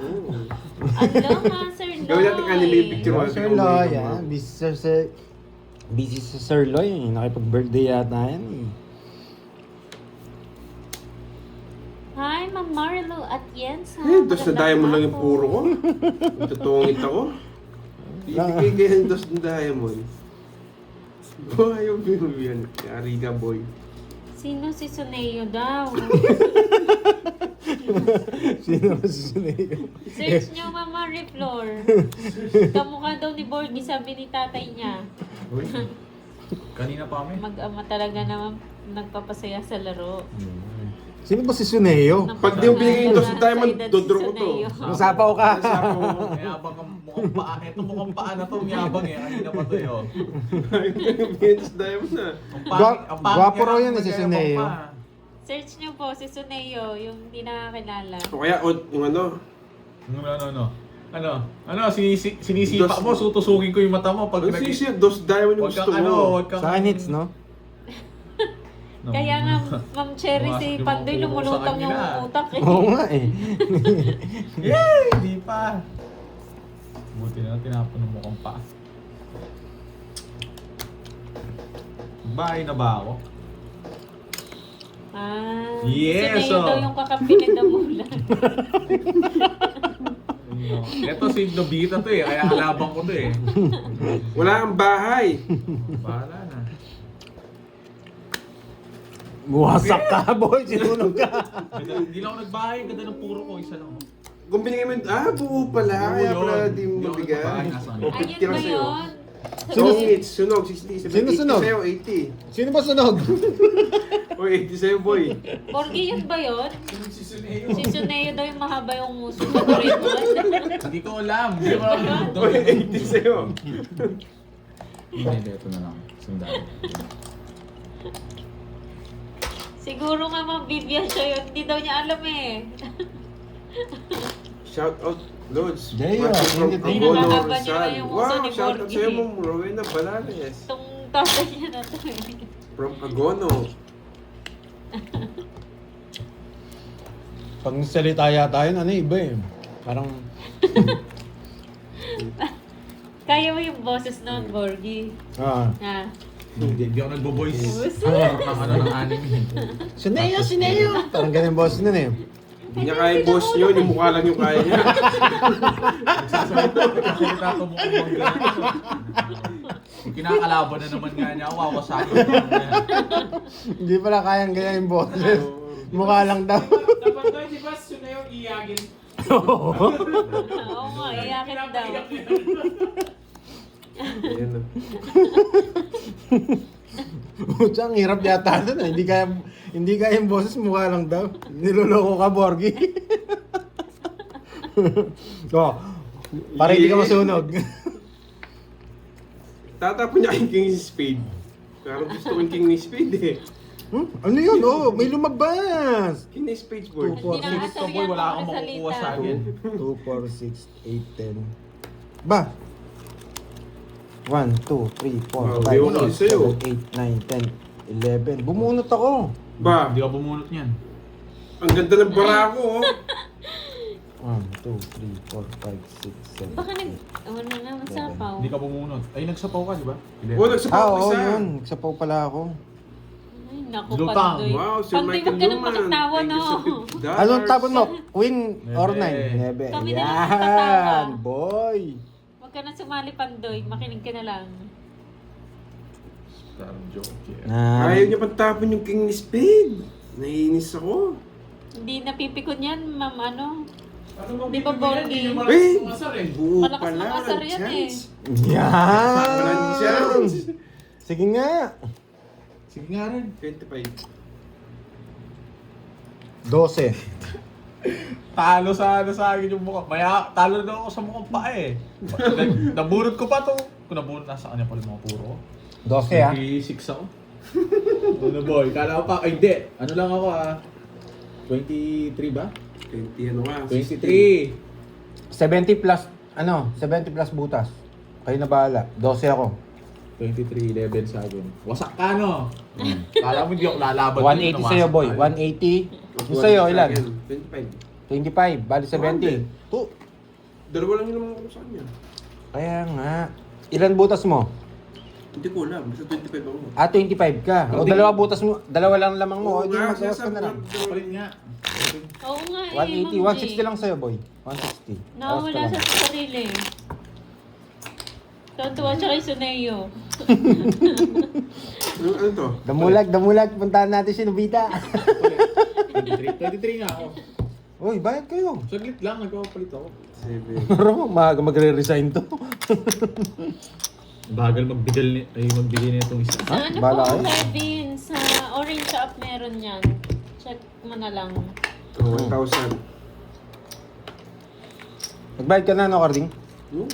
Aloha, Sir Loy. Gawin natin anime picture. Oh, Sir Loy, ah. Busy sa Sir Loy. Nakipag-birthday yata yan. Hi, Ma'am Marlo at Yensa. Eh, dos na diamond lang yung puro ko. Tutungit ako. Ibigay kayo ng dos na diamond. Oh, ayaw mo yan. Ariga boy. Sino si Suneo daw? Sino si Suneo? Search nyo, Mama Reflor. Kamukha daw ni Borgie, sabi ni tatay niya. Uy, kanina pa kami. Mag-ama talaga naman nagpapasaya sa laro. Sino ba si Suneo? Pag di mo binigay yung dos na diamond, dodro ko to. Masapaw ka. Mayabang ang mukhang paa. Ito mukhang paa na to, mayabang eh. Kanina pa to eh. Oh. Bigay dos diamond na. Ang pangit Gwapo niya raw lang, yun eh, si mayabang Suneo. pa. Search nyo po si Suneo, yung hindi nakakilala. O kaya, yung ano, Ano, sinisipa Dos- mo, sutusugin ko yung mata mo pag ano siya, dos diamond yung Huwag gusto kang ano, mo. huwag kang... Sa akin hits, no? No. Kaya nga, Ma'am Cherry, si Yung mga Pandoy puro ko sa lumulutang yung kanila. utak eh. Oo nga eh. Yay! Hindi pa. Buti na tinapon ng mukhang paa. Bahay na ba ako? Ah, Yes, si Suneo oh. daw yung kakampi ni Damulan. Ito si Nobita to eh, kaya kalabang ko to eh. Wala kang bahay. Bahala na. Buwasak ka, boy. Sinunog ka. Hindi lang ako nagbahay, ganda ng puro ko, isa lang. Kung binigay mo yun, buo pala. Kaya pala di mo Hindi ako mabigay. nagbahay, nasa O, kanila. 50 Ayun lang ba sa'yo. yun? Sino hits? Sunog, 60, 70, Sino 80 sunog? sa'yo, 80. Sino ba sunog? O, 80 sa'yo, boy. Borgie yun ba yun? Si Suneo. Si Suneo daw yung mahaba yung muso sa Doraemon. Hindi ko alam. Hindi ko alam. O, 80 sa'yo. Hindi, ito na lang. Sundalo. Siguro nga Ma'am Vivian siya yun. Hindi daw niya alam eh. Shout out, Lods. Dayo, Watching from hindi Agono, nakakaba niya Rizal. yung uso Wow, ni shout out Borgie. sa'yo, Ma'am Rowena Balales. Itong tatay niya na to eh. From Agono. Pag salita yata yun, ano iba eh. Parang... Kaya mo yung boses nun, Borgie. Ah. Ah. Hindi ako nagbo-voice. Buso. Ang ano ng anime. Suneo, Suneo! Parang ganun yung boss nun eh. Hindi niya kaya yung boss niyo, yung mukha lang yung kaya niya. Nagsasalita ko mukhang mangga. Kinakalaban na naman nga niya, wawasakin. Hindi pala kayang ganyan yung boses. Mukha lang daw. Dapat daw, di ba, yun na yung iyagin. Oo nga, iyakin daw. Ayan na. Pucha, ang hirap yata doon. Hindi kaya yung boses, mukha lang daw. Niloloko ka, Borgie. Oh, para hindi ka masunog. Tatapon niya yung King Spade. Parang gusto ko yung King ni Spade eh. Ano yun? Oh, may lumabas. King ni Spade board. 2, 4, Hindi na 6, Ito boy, wala kang makukuha sa akin. 2, 4, 6, 8, 10. Ba? 1, 2, 3, 4, Wow, 5, di ako 6, sa'yo. 7, 8, 9, 10, 11. Bumunot ako. Ba, Hindi ka bumunot niyan. ang ganda ng bara ko oh. 1, 2, 3, 4, 5, 6, 7. Baka wala na, masapaw. Hindi ka bumunot. Ay, nagsapaw ka, di ba? Oh, nagsapaw ko Oo, isa. yun. Nagsapaw pala ako. Ay, naku, Lutang. Pandoy. Wow, Sir Pandoy, Michael huwag ka nang Newman. makatawa, Thank no? you sa $50. Anong tapon mo? Queen or Nebe. 9? Nebe. Kami na lang magtatawa. Yan, boy. Huwag ka na sumali, Pandoy. Makinig ka na lang. Parang joke yan. Ayaw niya pang tapon yung King ni Spade. Naiinis ako. Hindi napipikon yan, ma'am, ano? Ano bang Di ba, bibigyan? Borgie? Hindi yung Eh! malakas umasar eh. Buo Malakas pala. makasar yan chance. Yan. Walang chance. Sige nga. Sige nga rin. 25. 12. Talo sa akin yung mukha. Talo na ako sa mukhang pa eh. Nabunot ko pa to. Kung nabunot, nasa kanya pala mga puro. 12 ah. 26 ako. Ano boy? Kala ko pa, ay hindi. Ano lang ako 23 ba? 20 ano ka? 23. 70 plus, 70 plus butas. Kayo na bahala. 12 ako. 23-11 sa akin. Wasak ka no? Kala mo hindi ako lalaban. 180 sa'yo, boy. 180. Yung sa'yo, ilan? 25. 25. Bali 70. Dalawa lang yung naman ako sa kanya. Kaya nga. Ilan butas mo? Hindi ko alam. Basta 25 ako. 25 ka. O dalawa butas mo. Dalawa lang lamang mo. O di nga, magbawas ka na lang. Palit nga. Oo nga eh, 180. Ma'am G. 160 lang sa'yo, boy. 160. Nawawala Bawas ka sa lang. sarili. Tuwa siya kay Suneo. Ano to? Damulag. Puntahan natin si Nobita. 23 nga ako. Uy, bayad kayo. Saglit lang, nagpapalit ako. 7. Pero maaga magre-resign to. Bagal magbigay na itong isa. Sa ano Bala po, kayo? Kevin, sa Orange Shop meron yan. Check mo na lang. 1,000. Nagbayad ka na, no, Carding? Oo.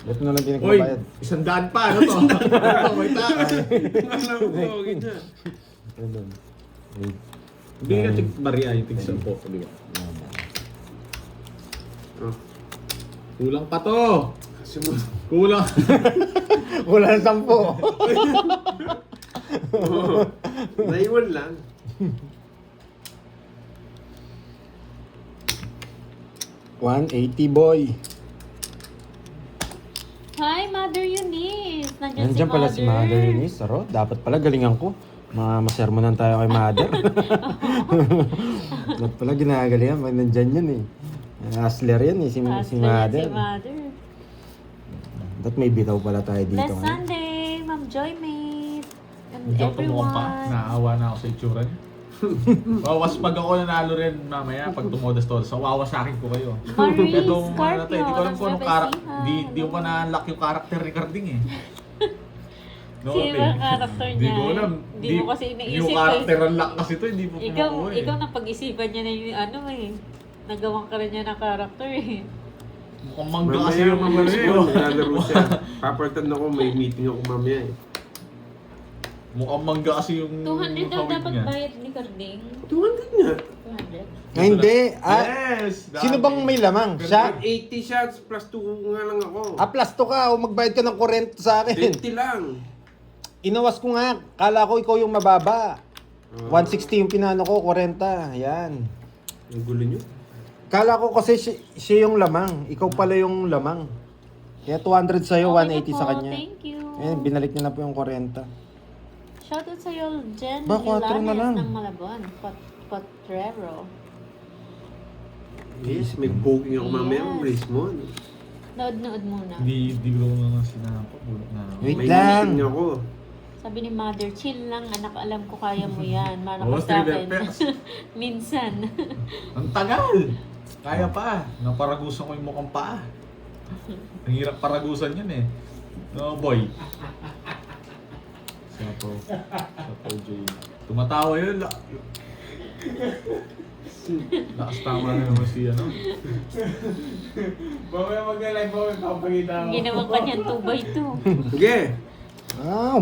Ba't mo lang din Uy, nagbabayad? 100 pa, ano to? Ano, may takas. Alam ko, ganyan. Ayun. Wait. Hindi ka tig Maria, yung tig 10, di ba? Oh. Kulang pa to. Kasi mo. Kulang. Wala na 10. Naiwan lang. $180, boy. Hi, Mother Eunice! Nandiyan pala si Mother Eunice. Aro, dapat pala galingan ko. Masermonan tayo kay Mother. Dapat pala ginagalingan. Pag nandyan yun eh. Hustler yan eh, si Mother. Si Mother. Dapat may bitaw pala tayo dito. Last ngayon. Sunday, Ma'am Joymate, and Hindi ako tumukhang pa. everyone. Naawa na ako sa itsura niya. Wawas pag ako nanalo rin mamaya, pag tumodas-todas, so wawasakin ko kayo. Marie Itong ano to, Scorpio, hindi ko alam kung anong Besihan. di ko pa na-unlock yung character recording eh. No, Sino ate. ang character Hindi niya? ko alam. Hindi mo kasi iniisip Yung eh. character unlock kasi to, hindi po Ikaw, kumukuha eh. ikaw na pag-isipan niya na yung ano eh. Nagawang ka rin niya ng character eh. Mukhang mangga kasi yung mga mamaya ano eh. naglalaro siya. Papalitan ako, may meeting ako mamaya eh. Mukhang mangga kasi yung 200 daw hawig dapat niya. bayad ni Carding. 200 nga. 200? Ay, hindi. Yes! Sino bang may lamang? Siya? 80 shots plus 2 nga lang ako. Plus to ka o magbayad ka ng kurent sa akin. 20 lang. Inawas ko nga. Kala ko ikaw yung mababa. Ah. 160 yung pinano ko, 40. Yan. Ang gulo nyo. Kala ko kasi siya yung lamang. Ikaw pala yung lamang. Kaya 200 sa'yo, Okay na 180 po, sa kanya. Thank you. Eh, binalik niya na po yung 40. Shoutout sa'yo, Jen Ba, 4 na lang. Ilanes ng Malabon. Potrero. Yes, may booking ako mamaya. Yes. Race mo. Nood-nood muna. Hindi ko naman sinakot. Bulok na ako. Wait May lang. meeting ako. Sabi ni Mother, chill lang anak, alam ko kaya mo yan. Mana Oo, ka sa thriller akin. pairs. Minsan. Ang tagal! Kaya pa. Naparagusan ko yung mukhang paa. Ang hirap paragusan yun eh. No, boy. Sapo. Sapo, Jay. Tumatawa yun. Lakas tama na naman si ano. Mamaya mag-live ako, papakita ako. Ginawang kanyang 2x2. Sige.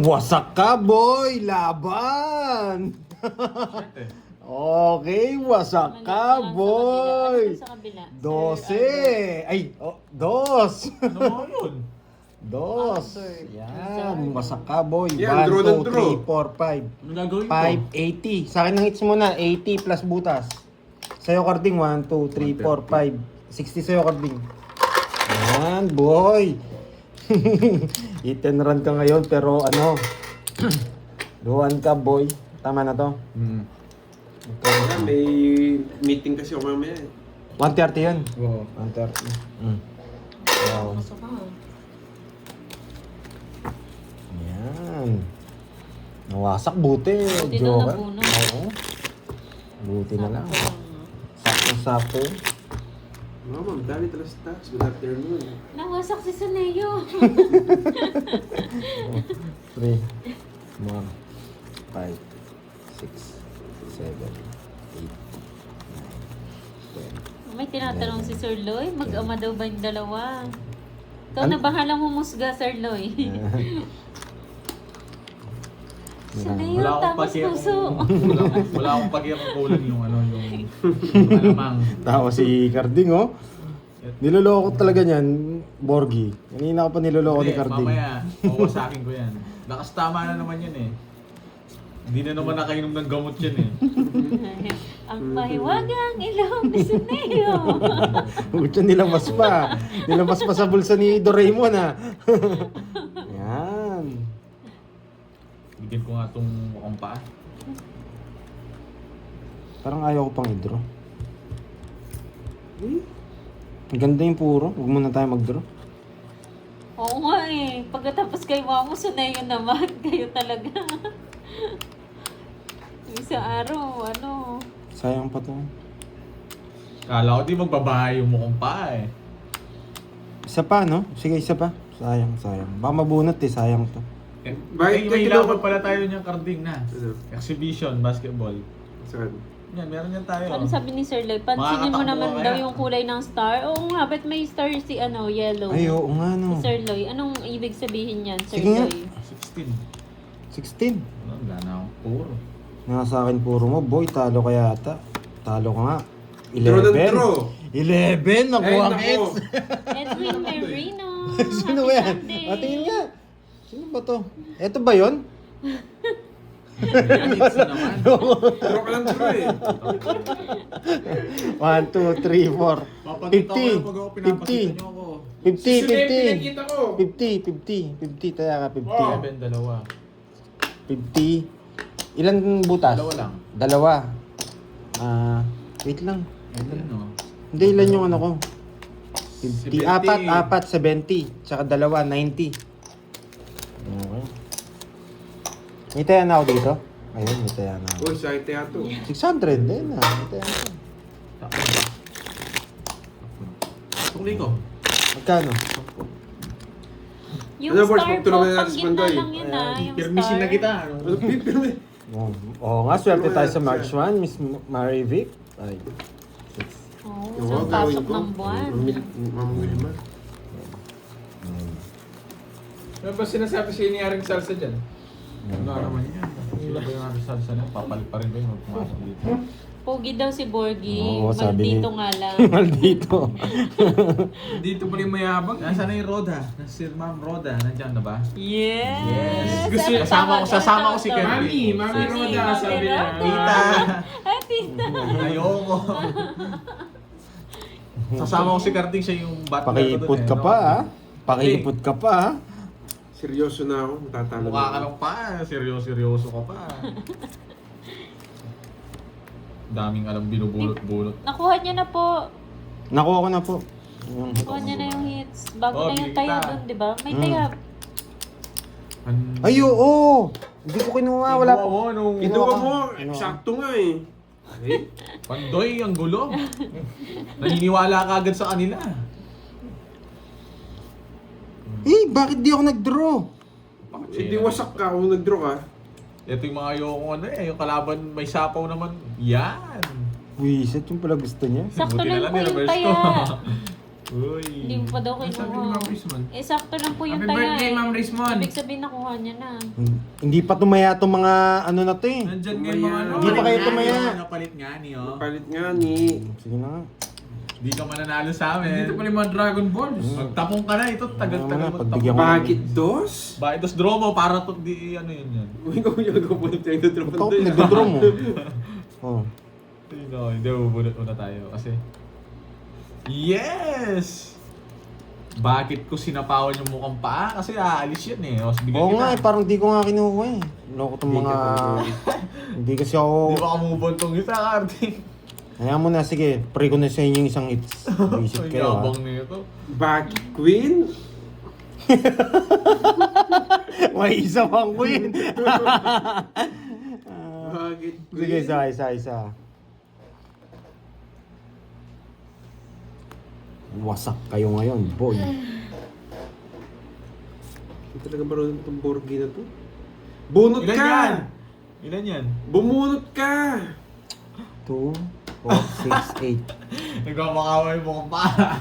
Wasak ka, boy! Laban! Shit eh. Okay, wasak ka, boy! Ano sa kabila? 12! Ay, dos! Ano mo yun? Dos! Albert. Yan, wasak ka, boy. Yan, draw ng 1, draw. 2, 3, 4, 5. Ano gagawin ko? 5, 80. Sa akin ng hits mo na, 80 plus butas. Sa'yo, Carding, 1, 2, 3, 4, 5. 60 sa'yo, Carding. Yan, boy. Hit and run ka ngayon, pero ano, duwan ka, boy. Tama na to. Hmm. Wala, may meeting kasi ako mamaya eh. 130 yun. Oo. 130. Wow. Pasok ka. Yan. Nawasak, buti. Buti na Joker. napuno. Oo. Buti na lang. Sakto-sakto. Oo, ma'am, dami talas tax. Good afternoon. Nawasak si Saneo. 3, 4, 5, 6, 7, 8, 9, 10. May tinatanong si Sir Loy, mag-ama daw ba yung dalawa? Ikaw Ano? na bahalang humusga, Sir Loy. Saneo, Wala akong tapos paki puso. wala akong paki kung kulang yung ano yung alamang. Tawa si Carding, oh. Niloloko talaga niyan, Borgie. Kanina ko pa niloloko ni Hindi, Carding. mamaya, mawasakin ko yan. Lakas tama na naman yun eh. Hindi na naman nakainom ng gamot yan eh. Ang mahiwagang ilong ni Saneo. Huwag siya nilamas pa. Nilamas pa sa bulsa ni Doraemon, ha. Yan. Bigyan ko nga itong mukhang paa. Parang ayaw ko pang i-draw. Ang ganda yung puro. Huwag muna tayo mag-draw. Oo nga eh. Pagkatapos kay Mamo, Saneo naman. Kayo talaga. Isang araw, ano. Sayang pa to. Kala ko di magbabahay yung mukhang paa eh. Isa pa, no? Sige, isa pa. Sayang, sayang. Baka mabunot eh. Sayang to. Bakit May kayo ilaban pala tayo niyang Carding na. Ano? Exhibition, basketball. Saan? Yan, meron yan tayo. Ano sabi ni Sir Loy? Pansinin mo Makakatakbo naman kaya. daw yung kulay ng star. Oo nga, ba't may star si ano, yellow? Ay, oo nga, no. Si Sir Loy, anong ibig sabihin yan, Sir Sige nga. Loy? 16. 16. Wala na akong puro. Nasa akin puro mo, boy. Talo ka yata. Talo ka nga. Draw ng 11. draw. 11. Nakuha ang Ay, hits. Edwin Merino. Sino Happy ba yan? Sunday. Tingin nga. Sino ba to? Eto ba yun? Hits na naman. Draw ka lang draw eh. 1, 2, 3, 4. Papakita ko lang pag ako 50. pinapakita niyo ako. 50, Sunday, 50. pinakita ko. 50. 50 tayo ka, 50. Oh. 7, dalawa. 50. Ilan butas? Dalawa lang. Dalawa. Wait lang. Ayun no. Hindi, ilan yung ano ko? 50. 70. Apat, 70. Tsaka dalawa, 90. Okay. May taya na ako dito. Ayun, may taya na ako. Uy, sa teatro. 600 din na. May taya na ako. Tukli ko. Magkano? Yung Ano, boys, star po, pagtulungan natin pang si gitna Pandoy. lang yun yung Pirmisin star. na kita. Ano? Ano, pipirme? Oo nga, swerte tayo sa March 1, Miss Marivic. Ay, Oo, Yung so mga pasok gawin ko. ng buwan. Mamwilma. Ano ba sinasabi sa ni Aring Salsa dyan? Wala naman yan. Sila ba yung natin salsa na? Papalit pa rin ba yung pumasok dito? Pogi daw si Borgie. Oo, sabi Maldito ni- nga lang. Maldito. Dito pa rin mayabang. Nasaan na yung Roda? Si Ma'am Roda, nandiyan na ba? Yes! Gusto Ang Sasama ko si tawag- Kirby. Mami Roda, Mami sabi niya. Roda. Tita! Ay, tita. Ayoko. Sasama ko si Carding, siya yung butler ko Pakiipot dun eh, ka no? pa, ha? Pakiipot ka pa, ha? Seryoso na ako, matatalo Mukha ka na ako. lang pa, seryoso ka pa. Daming alam binubulot-bulot. Nakuha niyo na po. Nakuha ko na po. Yung Kuha niya na yung hits. Bago Oh, na yung bigla. tayo doon, di ba? May tayab. Ay, oo! Hindi ko kinuha, wala Kinuha mo, nung... Kinuha mo, Kinuha. eksakto nga eh. Ay, Pandoy, ang gulo. Naniniwala ka agad sa kanila. Eh, bakit di ako nag-draw? hindi wasak ka kung nag-draw ka. Ito yung mga ayoko ano eh, yung kalaban may sapaw naman. Yan. Wiset, yung pala gusto niya. Sakto Buti lang na po yung nireverse taya. ko. Uy. Hindi mo pa daw Sabi ni kinuha. Ma'am Rizmon. Eh, sakto lang po yung Happy taya. birthday, Ma'am Rizmon. Ibig sabihin nakuha niya na. Hindi pa tumaya itong mga ano na to eh. Nandyan nga yung mga ano. Hindi pa kayo tumaya. Napalit nga niyo. Palit nga ni... Sige na nga. Hindi ka mananalo sa amin. Dito pala yung mga Dragon Balls. Magtapong ka na, ito tagal-tagal mo Pagbigyan tapong. mo. Bakit dos? Bakit dos draw mo para to di ano yun yan. Uy, ikaw yung nagpupunta yung nag-draw Ito, nag-draw mo. Oh. No, hindi bubunot muna tayo kasi. Yes! Bakit ko sinapawan yung mukhang paa? Kasi aalis yan eh. O, bigyan Oo kita. nga eh, parang di ko nga kinuha eh. Loko itong Hindi mga... ka Hindi kasi ako... Di ba kamubon tong isa, Carding? Hayaan mo na, sige. Pre ko na sa inyo yung isang hits. Visit Ang kayo ha. yabang nito. Bakit Queen? May isa pang queen. Bakit Queen? Sige, isa. Wasak kayo ngayon, boy. Hindi talaga marunong itong Borgi na to. Bunot Ilan ka! yan? Ilan yan? Bumunot ka! 2, 4, 6, 8. Nagmamakaway mo kung paa.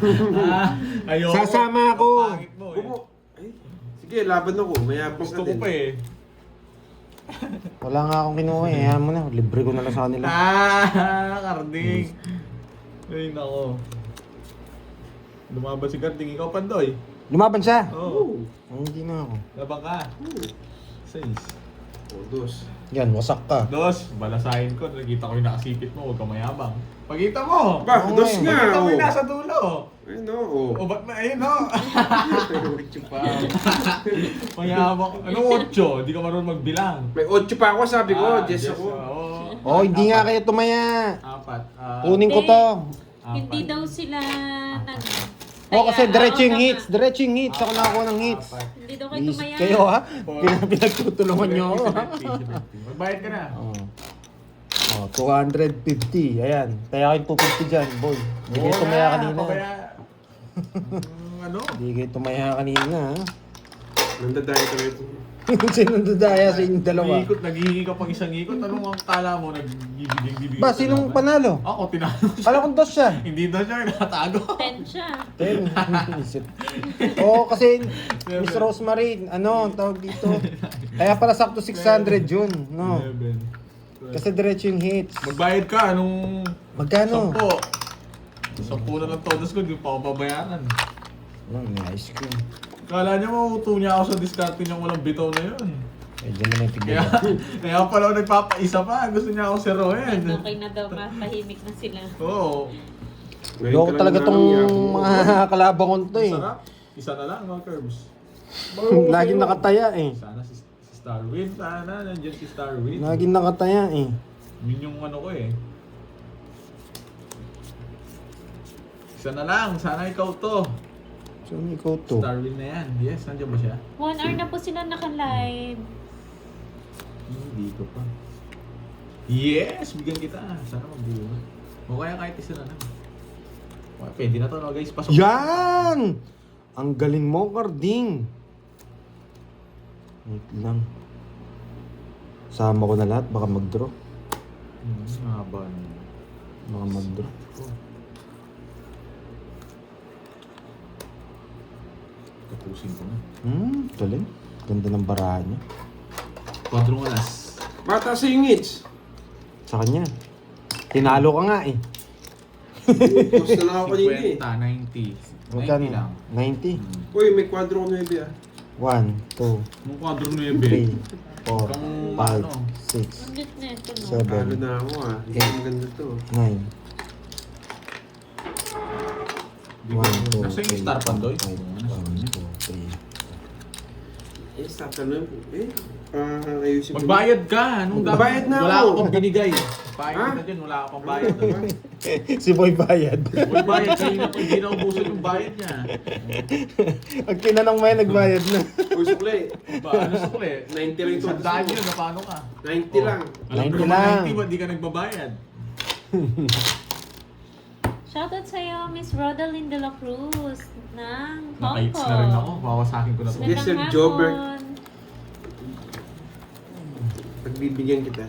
Ayoko. Sasama ako. Ang pangit mo eh. Ay, sige, laban ako. Mayabang Gusto ka ko din. pa eh. Wala nga akong kinuha eh. Hayaan mo na, libre ko na lang sa kanila. Carding. Ay, nako. Lumaban si Carding. Ikaw, Pandoy. Lumaban siya. Oo. Oh. Hindi na ako. Labang ka. Oh, 6. dos. Yan, wasak ka. Dos, balasahin ko. Nakita ko yung nakasipit mo. Huwag ka mayabang. Pagkita mo! Ba, Oo dos nga eh. nga! Pagkita mo yung Oh. nasa dulo. Ay, no. Oh. O, ba't na ayun, no? Mayabang. Anong 8? Di ka marunong magbilang. May 8 pa ako, sabi ko. Yes yes, ako. oo. Oh, hindi nga kayo tumaya. 4. Kunin ko to. Hindi daw sila nag... Oh, kasi Taya. diretso yung Oo, hits. Diretso yung hits. Ako nakakuha ng hits. Hindi daw kayo Please, tumaya. kayo ha. Pinagtutulungan nyo ako ha. Magbayad ka na. Oh, 250. Ayan. Kaya kayong 250 dyan, boy. Hindi kayo tumaya kanina. Ano? Hindi kayo tumaya kanina ha. Nandadayo kami ito. Sino dadaya sa inyong dalawa? Naghihingi ka pang isang ikot. Anong ang kala mo? Nagbibiging-bibiging Ba, sinong panalo? Ako, tinalo siya. Kala kong dos siya. Hindi daw siya, natago. 10 siya. 10. Isip. Oo, kasi Miss Rosemary, ano, tawag dito. Kaya pala sakto 600 yun, no? 11. Kasi diretso yung hits. Magbayad ka, anong... Magkano? 10. 10 na lang todos ko, di pa ako babayaran. May ice cream. Kala niya mauto niya ako sa diskarte niyang walang bitaw na yun. Eh, dyan na lang Kaya, tignan. kaya pala ako nagpapaisa pa. Gusto niya ako sirohin. Okay na daw, matahimik na sila. Oo. Loko talaga tong mga kalabang ko to eh. Masarap. Isa na lang, mga curbs. Laging nakataya eh. Sana si Starwin, sana. Nandiyan si Starwin. Laging nakataya eh. Yun yung ano ko eh. Isa na lang, sana ikaw to. So, ikaw to. Starwin na yan. Yes, nandiyan ba siya? 1 hour na po sila naka-live. Dito pa. Yes! Bigyan kita. Sana mabuhay. O kaya kahit isa na lang. Okay, pwede na to no guys. Pasok. Yan! Ang galing mo, Carding. Wait lang. Sama ko na lahat, baka mag-draw. Haba na. Baka mag-draw. Tapusin ko na. Galing. Ganda ng barahan niya. Quadrong oras. Bata sa yung hits. Sa kanya. Tinalo ka nga eh. Dos na lang ako kanina eh. 50, 90. 90 Magkano? lang. 90. Uy, may kwadro ko na ah. 1, 2, Nung quadrong 3, 9. 4, Kang 5, ano? 6, Ang lit na ito, no? 7, Talo na ako ah. Hindi Okay. maganda to. 9. 1, 2, Nasa yung star pa, Doy? 5, 1, 2, 3. Eh, stop na lang. Eh, ayusin mo. Magbayad ka! Anong Magbayad na wala ako. ka pang binigay. Bayad Ha? ka dyan, wala ka pang bayad. Si Boy bayad. Magbayad kayo na hindi na ubusan yung bayad niya. Ang tinanong mo yan, nagbayad na. Uy, sukli. Ano sukli? 90 lang ito. Sandaan yun, na paano ka? 90 lang. Alam ko 90 naman lang. 90, ba't di ka nagbabayad? Shoutout sa'yo, Miss Rodalyn de la Cruz ng Hong Nakaits Kong. na rin ako, bawasakin ko na to. Yes, Sir Magandang Jobert. hapon. Pagbibigyan kita.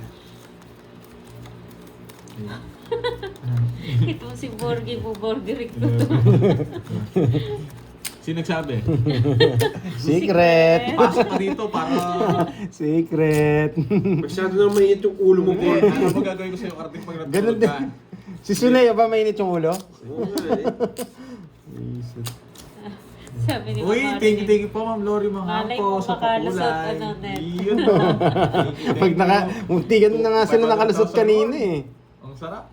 Ito si Borgie Buborgeric to. Sino nagsabi? Secret. Pasok ka dito para... Secret. Masyado na mainit yung ulo mo, Hindi, Paul. ano ba gagawin ko sa'yo, Arting, pag Ganun natulog din. ka? Si Suley, ba mainit yung ulo? Oo nga eh. Sabi ni Uy, Mama thank Rini. you po, Ma'am Lori, mga Malay po mo sa makalusot, pakulay. ano, Net. Yun. Pag muntikan na nga sila nakalusot kanina eh. Ang sarap.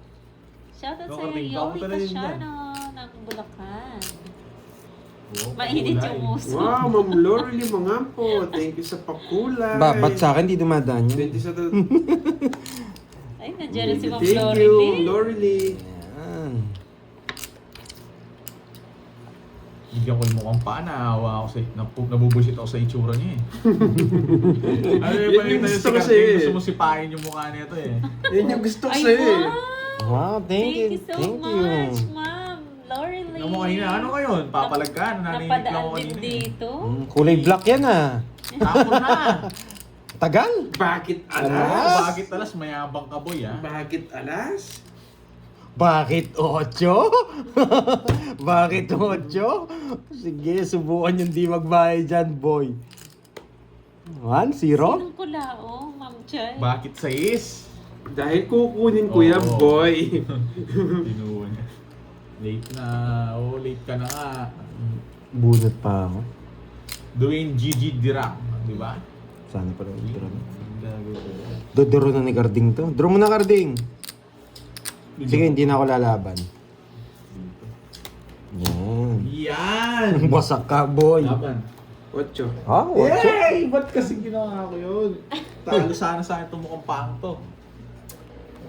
Shoutout Ikaw, sa'yo, Arting, Yoli kamusta na yun Casiano ng Bulacan. Oh, Mainit pakulay. yung uso. Wow, Ma'am Lori Limangampo. Thank you sa pakulay. Ba't sa akin di dumadaan yun? 20 sa Ay, nandiyan na si Ma'am Thank Lori you, Lee. Lori Lee. Yan. Bigyan ko yung mukhang paa, naawa ako sa... Nabubusit ako sa itsura niya eh. Ano yung Yan pala yung tayo gusto si ko Karting, sa'yo eh. gusto mo sipahin yung mukha nito eh. Yan yung gusto ko Ay, sa'yo eh. wow! Wow, thank you. so Thank much, you. Ma'am Lori Lee. Ano mo kanina? Ano ngayon? Papalag ka? Nananinig lang Napadaan ako din kanina eh. dito. Kulay black yan ah. Tapon na! Tagal. Bakit Alas? alas? Bakit alas mayabang ka boy ah? Bakit alas? Bakit 8? Bakit 8? Sige, subukan yung di magbayad dyan, boy. 1-0? Sinong kulao, Ma'am Chay? Bakit 6? Dahil kukunin ko yan, Oo. boy. Tinuwa niya. Late na. Oh, late ka na nga. Bunot pa ako. Dwayne Gigi Dirac. Di ba? Sana pala yung draw. Gago. Dodoro na ni Carding to. Draw mo na, Carding. Sige, hindi na ako lalaban. Yan. Yan! Wasak ka, boy. Laban. 8. Ah, 8? Yay! Ba't kasi ginawa ko yun? Talo sana sa akin itong mukhang pang to.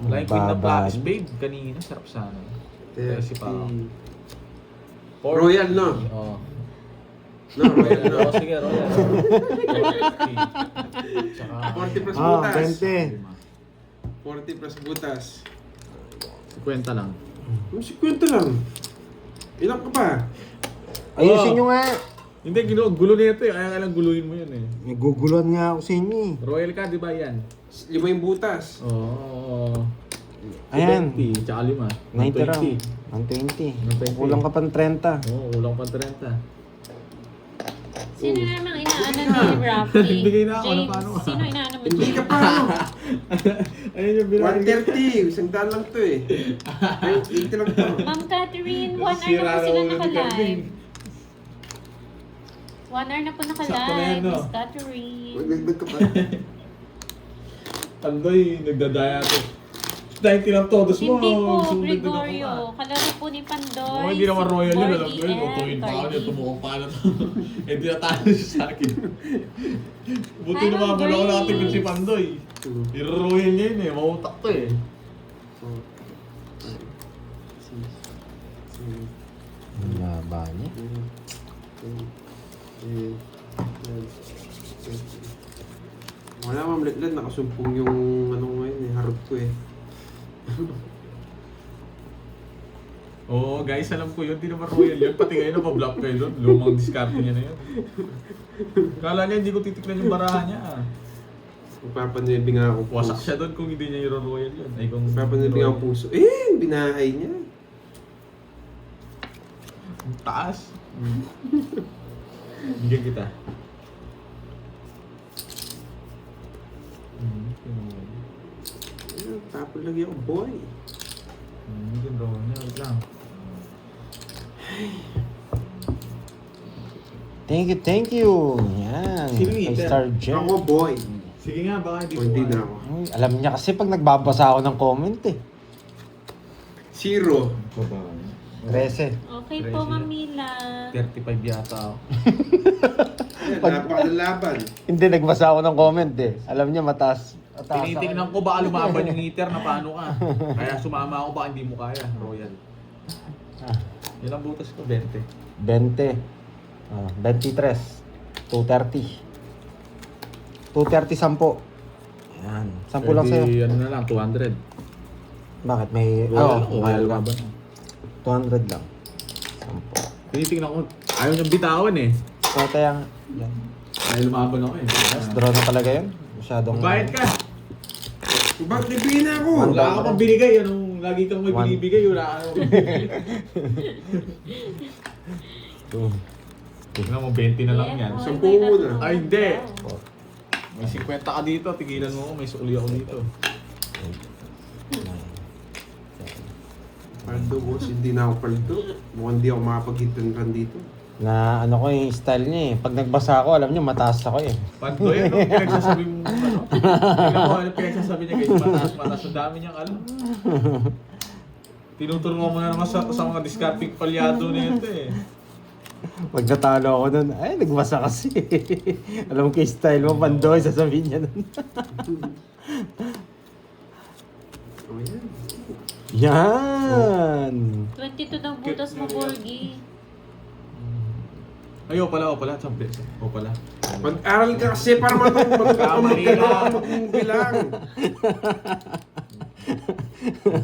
Wala yung Queen of Babad. Lapis, babe. Kanina, sarap sana. Kasi pa ako. 30. Royal, no? Oo. No, Royal, no? Oo, sige, Royal. 40 plus Ah, butas. 20. 40 plus butas. 50 lang. Ang 50 lang. Ilan ka ba? Ayusin nyo nga. Hindi, gulo na ito eh. Kaya kailang guluhin mo yun eh. Naguguluhan nga ako sa inyo eh. Royal ka, di ba yan? 5 yung butas. Oo. Ayan. 20, tsaka 5. 90 lang. 120. 120. Kulang ka pang 30. Oo, ulang pa 30. Sino namang inaano ni Rafi? Bigay na ako, ano, James, paano? sino inaano mo, Hindi James? ka pa, ano? Ayun yung binigay. 130. Isang daan lang to eh. Ay, 80 lang to. Ma'am Catherine, 1 hour Sira na po raw sila ulo ni naka-live. Kevin. 1 hour na po Sakto na yan, naka-live, no? Miss Catherine. Magdagdag ka pa. Tandoy, nagdadaya to. 90 lang todos mo. Hindi po, Sunod na Gregorio. ako Kalaro po ni Pandoy. nga. Hindi naman royal yun. Alam Borgie, ko yun. and Tutuin pa ako niya. Cardi. Tumukhang pa na to. Eh, di natalo siya sa akin. Buti Hi, naman mo Grace. ako nakatigil si Pandoy. Iroroyan niya yun eh. Mautak to eh. Ang baba niya. Wala, Ma'am Letlet. Nakasumpong yung ano ko ngayon eh. Harap ko eh. Oo, guys, alam ko yun. Di naman royal yun. Pati kayo na pa-block kayo doon. Lumang diskarte niya na yun. Kala niya hindi ko titiklan yung barahan niya. Magpapanibing nga ako puso. Wasak siya doon kung hindi niya i-royal yun. Ay, kung Magpapanibing ako puso. Eh, binahay niya. Ang taas. Bigyan kita. Ayun, tapon lagi ako, boy. Bigyan daw niya. Wait lang. Thank you. Yan. Sino Kay Ethan? Star Jen. Ako, boy. Sige nga, baka hindi O, hindi na ako. Ay, alam niya kasi pag nagbabasa ako ng comment eh. 0. 13. Okay po, Ma'am Mila. 35 yata ako. Napakalaban. Hindi, nagbasa ako ng comment eh. Alam niya, mataas. Tinitingnan ko baka lumaban yung heater na paano ka. Kaya sumama ako baka hindi mo kaya, Royal. Yun ang butas ko, 20. 20. 23. 230. 230, 10. Yan. 10 lang sa'yo. Pwede, ano na lang, 200. Bakit? May... Royal, Oo, Royal mahal laban. ka. 200 lang. 10. Tinitingnan ko, ayaw niyang bitawan eh. So, tayang... Yan. Ay, lumaban ako eh. Yes, draw na talaga yun. Masyadong... Bayad ka! Bakit nabigyan na ako? Wala ka pang binigay, anong lagi kang may One. binibigay, wala ka nang binibigay. Two. Tingnan mo, 20 na lang yan. Yeah, Sampu may muna. tatlong Ay, hindi. tao. May 50 ka dito, tigilan mo ako, may suli ako dito. Paldo, boss. Hindi na ako paldo. Mukhang hindi ako makapag-hit-and-run dito. Na ano ko yung style niya eh. Pag nagbasa ako, alam niyo, mataas ako eh. Pagdo yan, no? Pinagsasabi mo, ano? Tingnan mo, ano pinagsasabi niya guys, mataas, ang dami niyang alam. Tinuturo mo na naman sa mga discarding palyado na ito eh. Pag natalo ako nun, ay, nagbasa kasi. Alam ko yung style mo, pandoy, sasabihin niya nun. Oh, yan. Yan! 22 ng butas mo, Borgie. Ay, o pala, champion. O pala. Mag-aral ka kasi para Kamali lang. magbilang.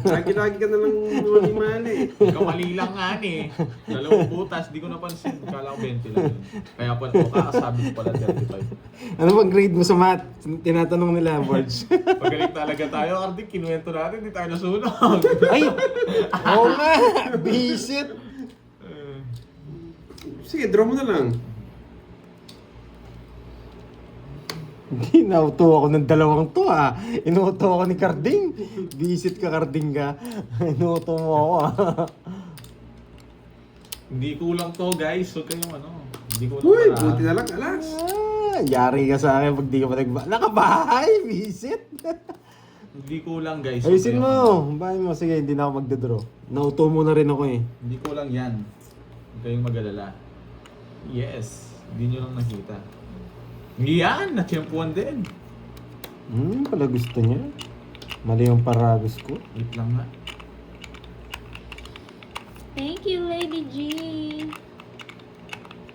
Lagi-lagi ka na lang mali-mali. Ikaw mali lang nga eh. Dalawang butas, di ko napansin. Kala ko 20 lang yun. Kaya pala, kakasabi ko pala 35. Ano bang grade mo sa math? Tinatanong nila, Borge. Pagaling talaga tayo, Ardi, kinuwento natin, di tayo nasunog. Ay! Oo nga! Bisit! Sige, draw mo na lang. Hindi, nauto ako ng dalawang to ah. Inuto ako ni Carding. Bisit ka, Carding ka. Inuto mo ako ah. Hindi kulang to, guys. Huwag kayong ano. Hindi kulang Uy, para. buti na lang, alas. Yari ka sa akin pag di ka pa nakabahay, bisit. Hindi kulang, guys. Ayusin Huwag kayong- mo. Bahay mo. Sige, hindi na ako magdadraw. Nauto mo na rin ako eh. Hindi kulang yan. Huwag kayong mag-alala. Yes. Hindi nyo lang nakita. Yan! Natsyempuan din. Pala gusto niya. Mali yung paragos ko. Wait lang nga. Thank you, Lady G.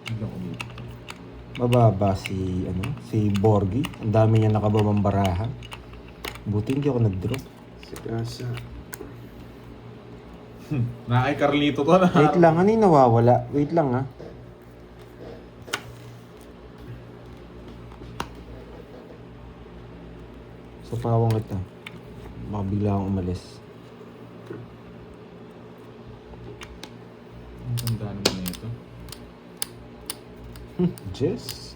Hindi ako dito. Mababa si Borgie. Ang dami niya nakababang baraha. Buti hindi ako nag-draw. Sigasa. Na kay Carlito to na. Wait lang, ano yung nawawala? Wait lang ha. Sa pawang kita. Baka bigla akong umalis. Ang tanda naman na ito. Jess?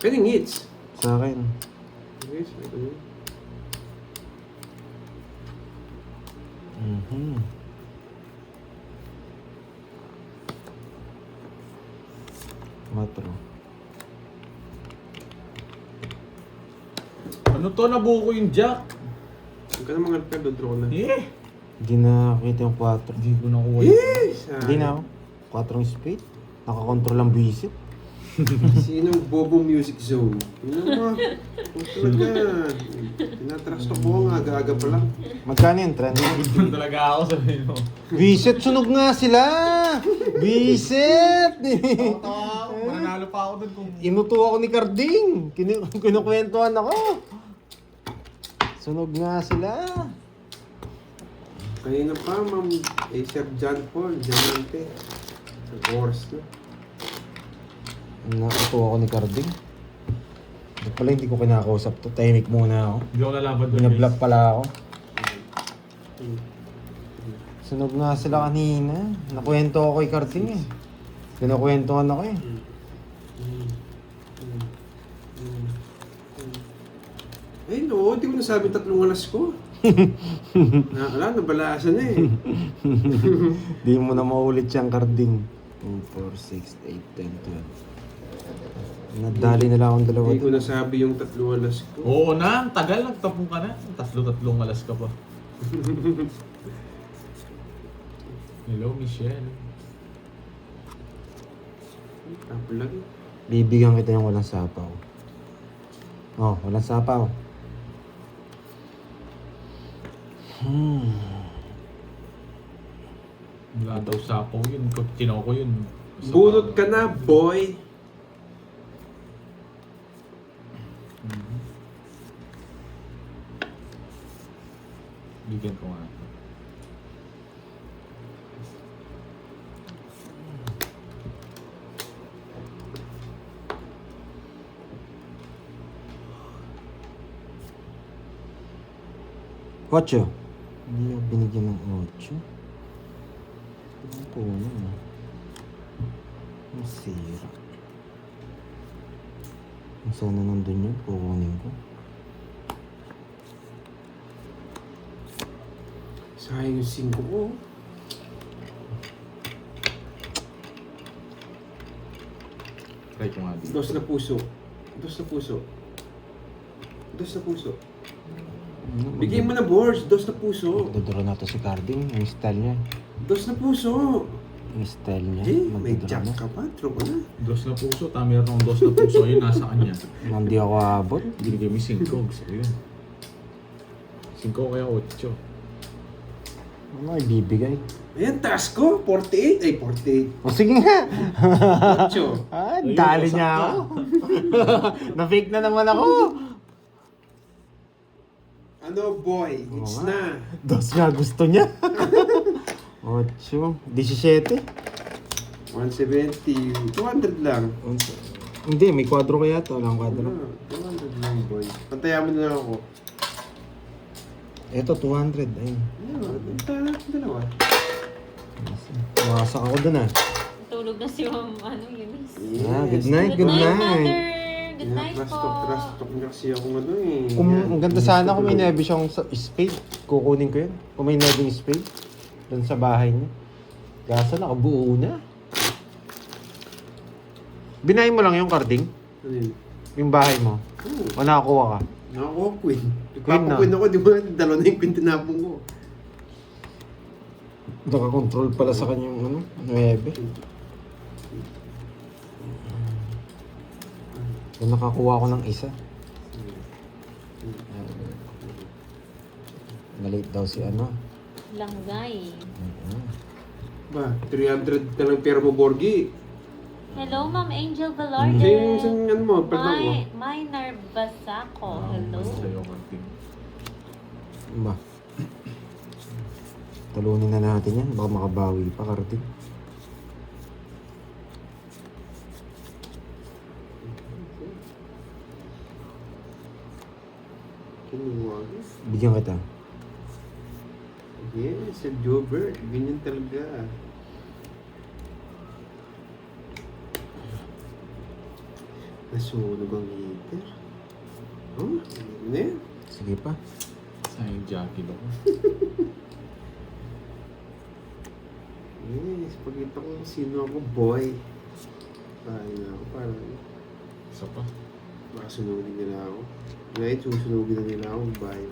Pwedeng hits. Sa akin. Yes, ito. Mhm. Matro. Ano to? Nabuko yung jack. Huwag ka na mga alpado, draw na. Eh! Hindi na nakita yung 4. Hindi ko nakuha yun. Yes! Hindi na ako. 4 spade. Nakakontrol ang visit. Sinong Bobo Music Zone? Yun mo. Huwag talaga. Tinatrust ako nga, aga-aga pa lang. Magkano yun? 300? Doon talaga ako sabihin mo. Visit! Sunog nga sila! Visit! Tawa ako. Mananalo pa ako doon kung... Inuto ako ni Carding. Kinukwentuhan ako. Sunog nga sila. Kanina pa, Ma'am Sir John Paul, Diamante. Sa course na. Nakuto ako ni Carding. Ba't pala hindi ko kinakausap to? Tahimik muna ako. Hindi ako lalaban doon. Binablock pala ako. Sunog nga sila kanina. Nakwento ako kay Carding eh. Kinukwentuhan ako eh. Ay no, hindi ko nasabi 3 alas ko. Wala, nabalasan na eh. Di mo na maulit siyang Carding. 2, 4, 6, 8, 10, 12. Nadali na lang akong dalawa Hindi ko doon. nasabi yung 3 alas ko. Oo na, ang tagal. Nagtapong ka na. Tatlo-tatlong alas ka pa. Hello, Michelle. Tapo lagi. Bibigyan kita yung walang sapaw. Oh, walang sapaw. Wala daw sapaw yun. Tinaw ko yun. Bunot ka na, boy. Bigyan ko nga. Ocho. Hindi ako binigyan ng 8. Ano po yun? Ang sira. Kung sana nandun yun, kukunin ko. Sayang yung 5 ko. Try ko nga dito. Dos na puso. Dos na puso. Dos na puso. Bigyan mo na, Bors. Dos na puso. Magdodoro na to si Carding. Yung style niya. Dos na puso. Yung style niya. Eh, may Magdodoro jack na. ka pa. Throw ko na. Dos na puso. Meron akong dos na puso. Yun, nasa kanya. Hindi ako abot. Binigay mo 5. Gusto ko yun. 5 kaya 8. Ano ay bibigay? Ayan, taas ko. 48. Ay, 48. O sige nga. 8. Ah, Ayun, dali wasak niya ka. ako. Na-fake na naman ako. Ano, boy? It's Oo nga. na. Dos nga gusto niya. 8, 17. 170. 200 lang. Hindi, may kwadro kaya to. Walang kwadro. Ano, 200 lang, boy. Pantayan mo na lang ako. Ito, 200. Ayun. Ano, tayo natin dalawa. Wasak ako dun ah. Tulog na si Ma'am, Eunice. Ah, good night, Good good night, night. Mother. Good night po. Trust talk niya kasi ako ano eh. Kung Yan. ang ganda sana kung may nebe siyang spade, kukunin ko yun. Kung may nebeng spade, doon sa bahay niya. Kaso nakabuo na. Binahin mo lang yung carding, Ano yun? yung bahay mo. Oo. O nakakuha ka. Nakakuha queen. Queen na. Nagpapaqueen ako, di ba? Dalawa na yung queen tinapong ko. Nakakontrol pala sa kanyang ano, 9. Kung nakakuha ko ng isa. Nalate daw si ano. Langgay. Ba, 300 na lang pera mo, Borgie. Hello, Ma'am Angel Sa'yo Velarde. yung ano mo, pagdang mo. Minor Basako. Hello. Sa'yo, Martin. Ba? Talunin na natin yan. Baka makabawi pa, Carding. Kinuwag. Bigyan kita. Yes, Sir Jobert. Ganyan talaga. Nasunog ang heater. Oh, ano yan? Sige pa. Sayang jacket ako. Yes, pagkita ko sino ako, boy. Ay na ako, parang Isa pa. makasunugin nila ako. Ngayon, susunugin na nila ako, bye.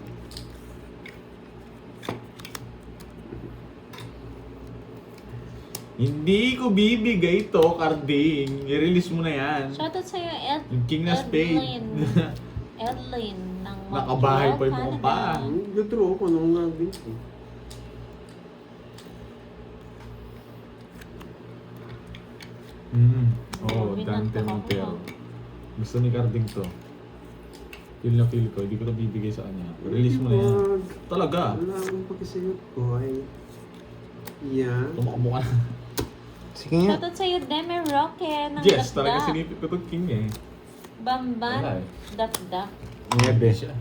Hindi ko bibigay to, Carding. I-release mo na yan. Shoutout sa'yo, Yung king na spade. Edlin ng Nakabahay pa yung Montreal, mukhang paa. Canada. Nag-draw ko nung nag-bin ko. Oo, Dante Montero. Gusto ni Carding to. Feel na feel ko, hindi ko to bibigay sa kanya. Release mo na yan. Wag. Talaga. Wala akong pagkasayo, boy. Yan. Tumakbo ka na. Sige nga. Shoutout sa'yo, Demi Roque ng Yes, talaga Dapdap. sinipit ko to king eh. Bamban, Wala eh. Dapdap. 9. Siya.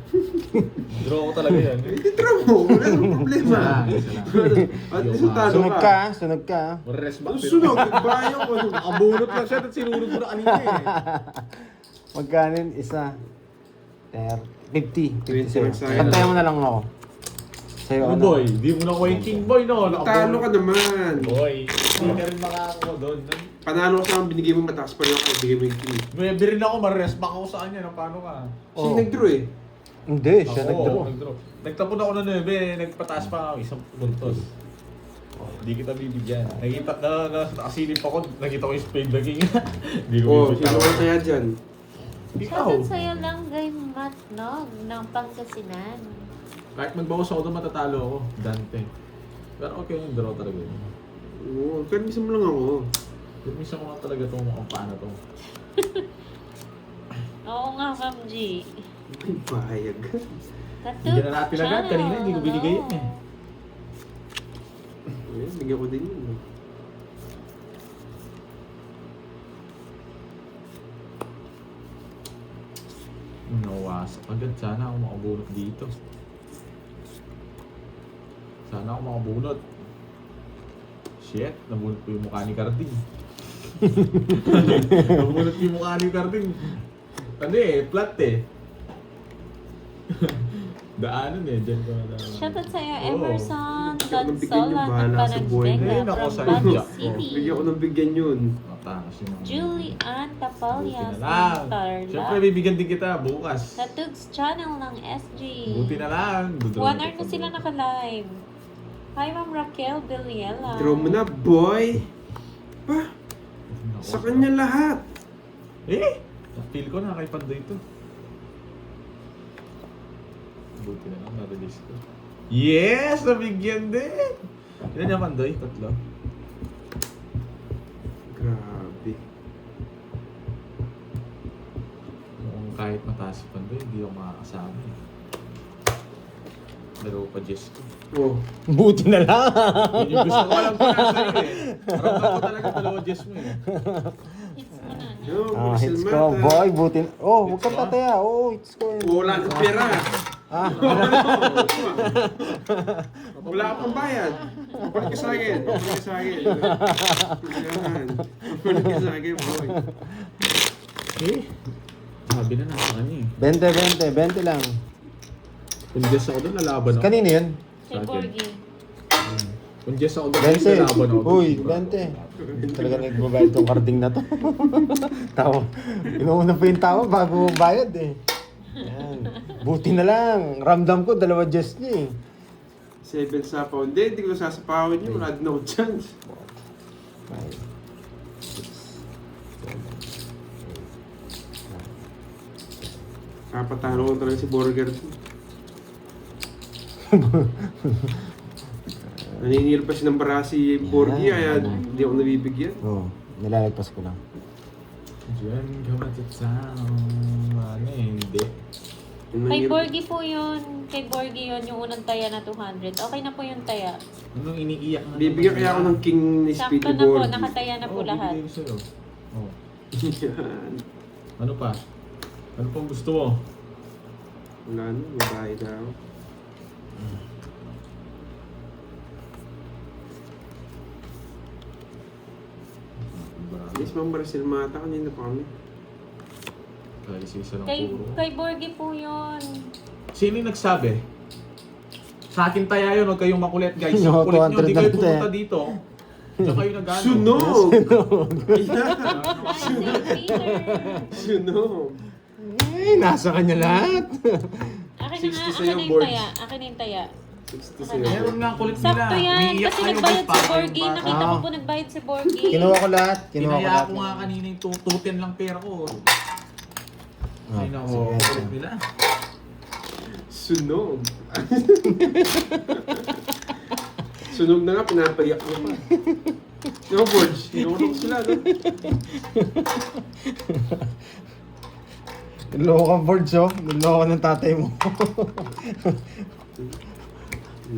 Draw ko talaga yan. Iti-draw mo. Wala akong problema. Isa lang. At least talo Sunog ka. ka, sunog ka. Mares back. Ang sunog, nagbayo ko. Nakabunot lang siya at sinunod mo na kanina eh. Magkano yun? Isa. 50. 20 lang sa'yo. Pantayan mo na lang ako. Sa'yo Ano boy, di mo nakuha yung king boy no? Talo ka naman. Boy, hindi ka rin makakakuha doon. Panalo ka naman, binigay mo mataas pa lang ako, binigay mo yung king. May rin ako, mares back ako sa kanya. Paano ka? Siya Oh. nag-draw eh. Hindi, siya Ako, nag-draw. nag-draw. Nagtapon ako na 9, nagpataas pa ako, isang puntos. Hindi kita bibigyan. Nakita nakasilip ako, nakita ko yung spade the king. Hindi ko Oh, bibigyan. sino kaya dyan? Ikaw. Shoutout sa'yo lang, Guy Matnog, ng Pangasinan. Kahit magbawas ako doon, matatalo ako. Dante. Pero okay yung draw talaga yun. Oo, permiso mo lang ako. Minsan ko nga talaga itong mukhang paano to. Oo nga, Ma'am G. Ay, bayag. Bigyan na natin agad. Kanina hindi ko binigay yun eh. Ayan, bigyan ko din yun. Nawasak agad. Sana ako makabunot dito. Sana ako makabunot. Shit, nabunot ko yung mukha ni Carding. Nabunot ko yung mukha ni Carding. Ano eh, flat eh. Daanan eh, dyan ko na daanan. Shoutout sa'yo, Oo. Emerson Bigyan yung Gonsola ng bahala sa buhay na Panagbenga yun. Ako from sa Baguio Jack. City. Bigyan ko ng bigyan yun. Matakas yung mga... Julian Tapalias Buti na lang. ng Siyempre, Tarlac. bibigyan din kita bukas. Sa Tugs Channel ng SG. Buti na lang. 1 hour na sila naka-live. Hi, Ma'am Raquel Villela. Draw mo na, boy! Pa, sa kanya lahat. Eh! Feel ko na kay Pandoy ito. Buti na lang, na-release ko. Yes! Nabigyan din! Ilan yung Pandoy? Tatlo? Grabe. Mukhang kahit mataas si Pandoy, hindi ako makakasama eh. Dalawa pa Jess ko. Oh, Buti na lang. Yun yung gusto ko alam ko na sa'yo eh. Ramdam ko talaga dalawa Jess mo eh. Hits mo na. yo, Hits ko, boy. Buti na. Oh, huwag kang tataya. Oh, hits ko. Wala kang pera. Ah, Wala kang bayad. Babalik ka sa akin. Babalik ka sa akin. Yan. Babalik ka sa akin, boy. Eh? Sabi na nasa kanya eh. 20 lang. Kung Jess ako doon, lalaban ako. Kanino yun? Kay Borgie. Kung Jess ako doon, 20. lalaban ako. Uy, 20. Talaga nagbabayad tong carding na to. Tawa. Inuuna pa yung tawa bago bayad eh. Yan. Buti na lang. Ramdam ko, 2 Jess niya eh. 7 sapaw. Hindi ko sasapawin yun. Wala din ako chance. 5, 6, 7, 8. Kapatalo ko talaga si Burger. Naninil pa siya ng bara si Borgie, kaya hindi ako nabibigyan. Oo, nilalagpas ko lang. Diyan ka matatown. Ano eh, hindi. Kay Borgie po yun. Kay Borgie yun, yung unang taya na 200. Okay na po yung taya. Anong iniiyak na? Bibigyan kaya ako ng king ni Sakto Speedy na po, Borgie. nakataya na po lahat. Bibigay ko sa'yo. Oh. Yan. Ano pa? Ano pang gusto mo? Wala na, babae daw. Yes, Ma'am Marcel Mata, kanina pa kami. Kaya isa ng Kay, puro. kay Borgie po yun. Sino yung nagsabi? Sa akin taya yun, huwag kayong makulit guys. No, Kulit nyo, di 200 kayo lang pumunta dito. Diyan kayo nag-ano. Sunog! Ayan! Hi, St. Peter. Sunog! Eh, nasa kanya lahat. Akin 60 na nga, sa'yo, akin na yung boards. taya. Akin na yung taya. 60 sa'yo. Meron nga ang kulit nila. Sakto yan, Umiiyak kasi kayo, nagbayad guys, si para Borgie. kayong Nakita bata. ko po nagbayad si Borgie. Kinuha ko lahat. Kinuha ko Pinaya lahat. ko nga kanina yung 210 lang pera ko. Ah, Ay nako, sige, kulit sige. nila. Sunog! Sunog na nga, pinapayak mo pa. Diba, Borge? Tinulong sila, no? Niloko kang boards oh. Niloko ng tatay mo.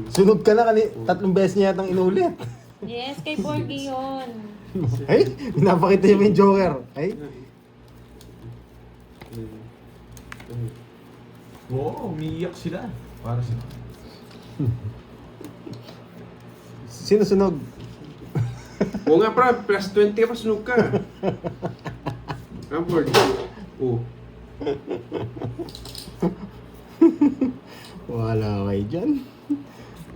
Sunog ka na 3 beses niya yatang inulit. Yes, kay Borgie yun. Ay, pinapakita niya mo yung Joker. Ay, Oo, umiiyak sila. Para sa... sino sunog? Oo nga, pra, plus 20 ka pa, sunog ka. Ah, Borge? Oo. Wala kayo dyan.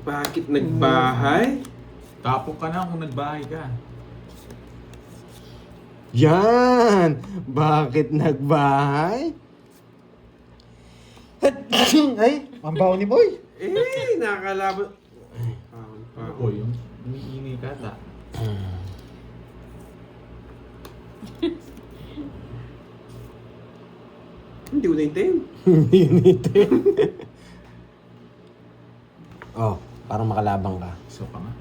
Bakit nagbahay? Tapong ka na kung nagbahay ka. Yan! Bakit nagbahay? Ay, ang baho ni Boy. Eh, nakakalaban. Ako yung Umiingi ka ta. Hindi ko naintayin. Unitin. Oh, parang makalabang ka. Isa pa nga.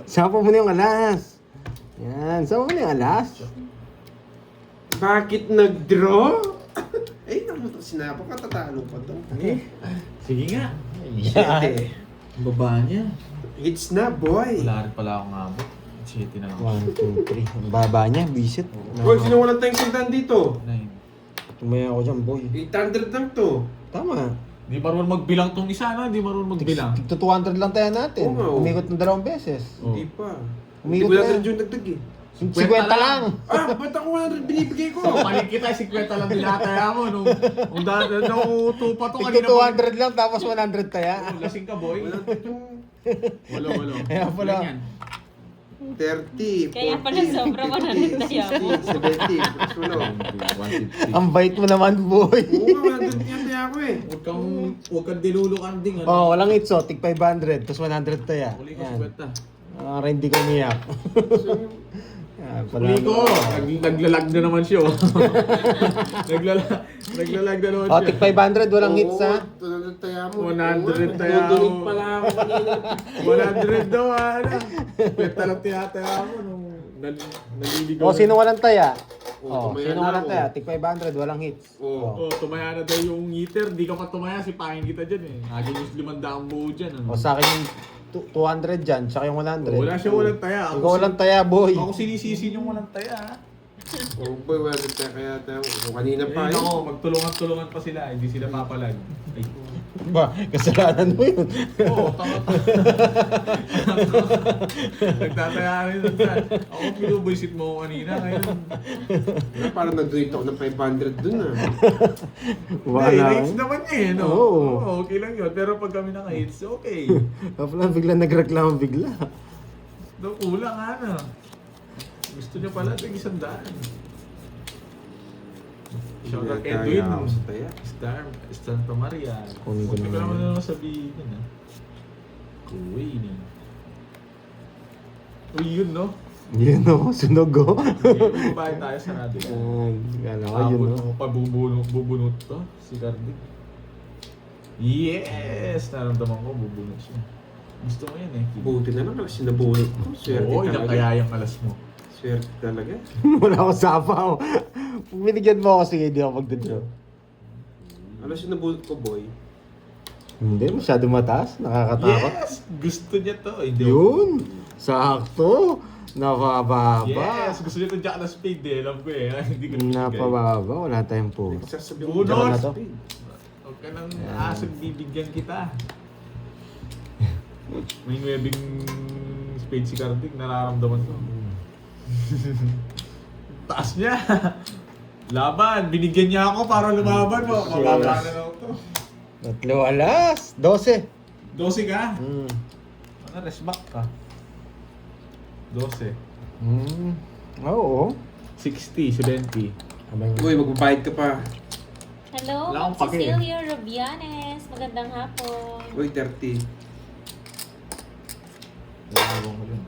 Sapa mo na yung alas. Yan, sapa mo na yung alas. Bakit nag-draw? Eh, naman ito sinapa ka, tatalo pa to. Sige nga. Siyete. Ang baba niya. Hits na, boy. Wala rin pala akong abot. 7 na lang. 1, 2, 3. Ang baba niya, bisit. Boy, sino walang tayong sintan dito? 9. Tumaya ako dyan, boy. 800 lang to. Tama. Di marunong magbilang tong isa, no? Di marunong magbilang. Tigto 200 lang tayo natin. Oo nga, oo. Umikot ng 2 beses. Oh. Hindi pa. Umikot Hindi ko na. lang yung dagdag eh. 50 lang. lang. Ah, ba't ako 100 binibigay ko? So, paling kita, 50 lang dinataya mo. Nung dati, nauuto pa to Tigto 200 lang, tapos 100 taya. Oh, lasing ka, boy. Wala yung Walo. Kaya pala. Ganyan. 30, 40, Kaya pala sobra 100 tayo. 60, 70, plus wala. 150. Ang bait mo naman, boy. Oo nga, 100 yan kaya ako eh. Huwag kang dilulukanding, ano? Oh, walang itso. Tig 500, tapos 100 taya. Uli ko, Yan. 50. Hindi ko umiyak. So, Yan, Uli ko, naglalag na naman siya, oh. Naglalag na naman Oh, siya. tig 500, walang hits, oo, ha? 200 taya mo. 100 taya mo. Tutunig pala ako kanina. 100 daw, ano? 50 lang tinataya mo nung naliligaw. Oh, sino walang taya? Oh, Oh, tumaya sino na walang ako. taya? Tig 500, walang hits. Oo. Oh, tumaya na daw yung heater. Di ka pa tumaya, sipahin kita dyan eh. Agad yung 500 buo dyan. Ano? O sa akin yung 200 dyan, tsaka yung 100. Wala siya walang taya. Ikaw walang taya, boy. Ako sinisisi yung walang taya. Ha? Oh boy, 100 taya kaya tayo. Kung kanina pa Ayun yun. ako, magtulungan-tulungan pa sila. Hindi sila papalag. Ay. Ba, kasalanan mo yun. Oo, tama. Nagtataya rin dyan. Ako pinubuisit mo ako kanina. Ngayon, Parang nag-donate ako ng 500 dun ah. hey, hits naman niya eh. No? Oo. Oo, okay lang yun. Pero pag kami naka-hits, okay. Kapag bigla nagreklamo bigla. Daw kulang ano. Gusto niya pala ito 100. Shoutout kay Kaya Edwin. ako sa taya. Santa Maria. Kunin ko Huwag naman naman yun. naman sabihin yun ah. Kuwin eh. Uy, yun no? Yun o, sunog o. Babae tayo sa radio. Kala ko yun o. Bubunot to, si Cardic. Yes! Naramdaman ko, bubunot siya. Gusto mo yan eh. Buti na lang kasi sinabunot ko. Swerte Oo, ilang talaga. kaya yung alas mo. Swerte talaga. Wala ako sapa o. Kung binigyan mo ako, sige, hindi ako magdadraw. Ano sinabunot ko, boy? Hindi, masyado mataas. Nakakatakot. Yes! Gusto niya to. Hindi Yun! Sakto! Napababa. Yes! Gusto niya to Jack na spade eh. Alam ko eh. Hindi ko nabigay. Napababa. Wala tayong puso. Sasabihin Bunot! ko na to. Huwag ka nang asag bibigyan kita. May nuwebing spade si Cardic, nararamdaman ko. Taas niya! Laban! Binigyan niya ako para lumaban mo. Mababa na lang to. Tatlo alas. 12. 12 ka? Hmm. Ano, rest back ka? 12. Hmm. Oo. 60, 70. Abang. Boy, magbabayad ka pa. Hello, Wala akong Ma'am pake. Cecilia Rubianes. Magandang hapon. Boy, 30. Ewan ko yun.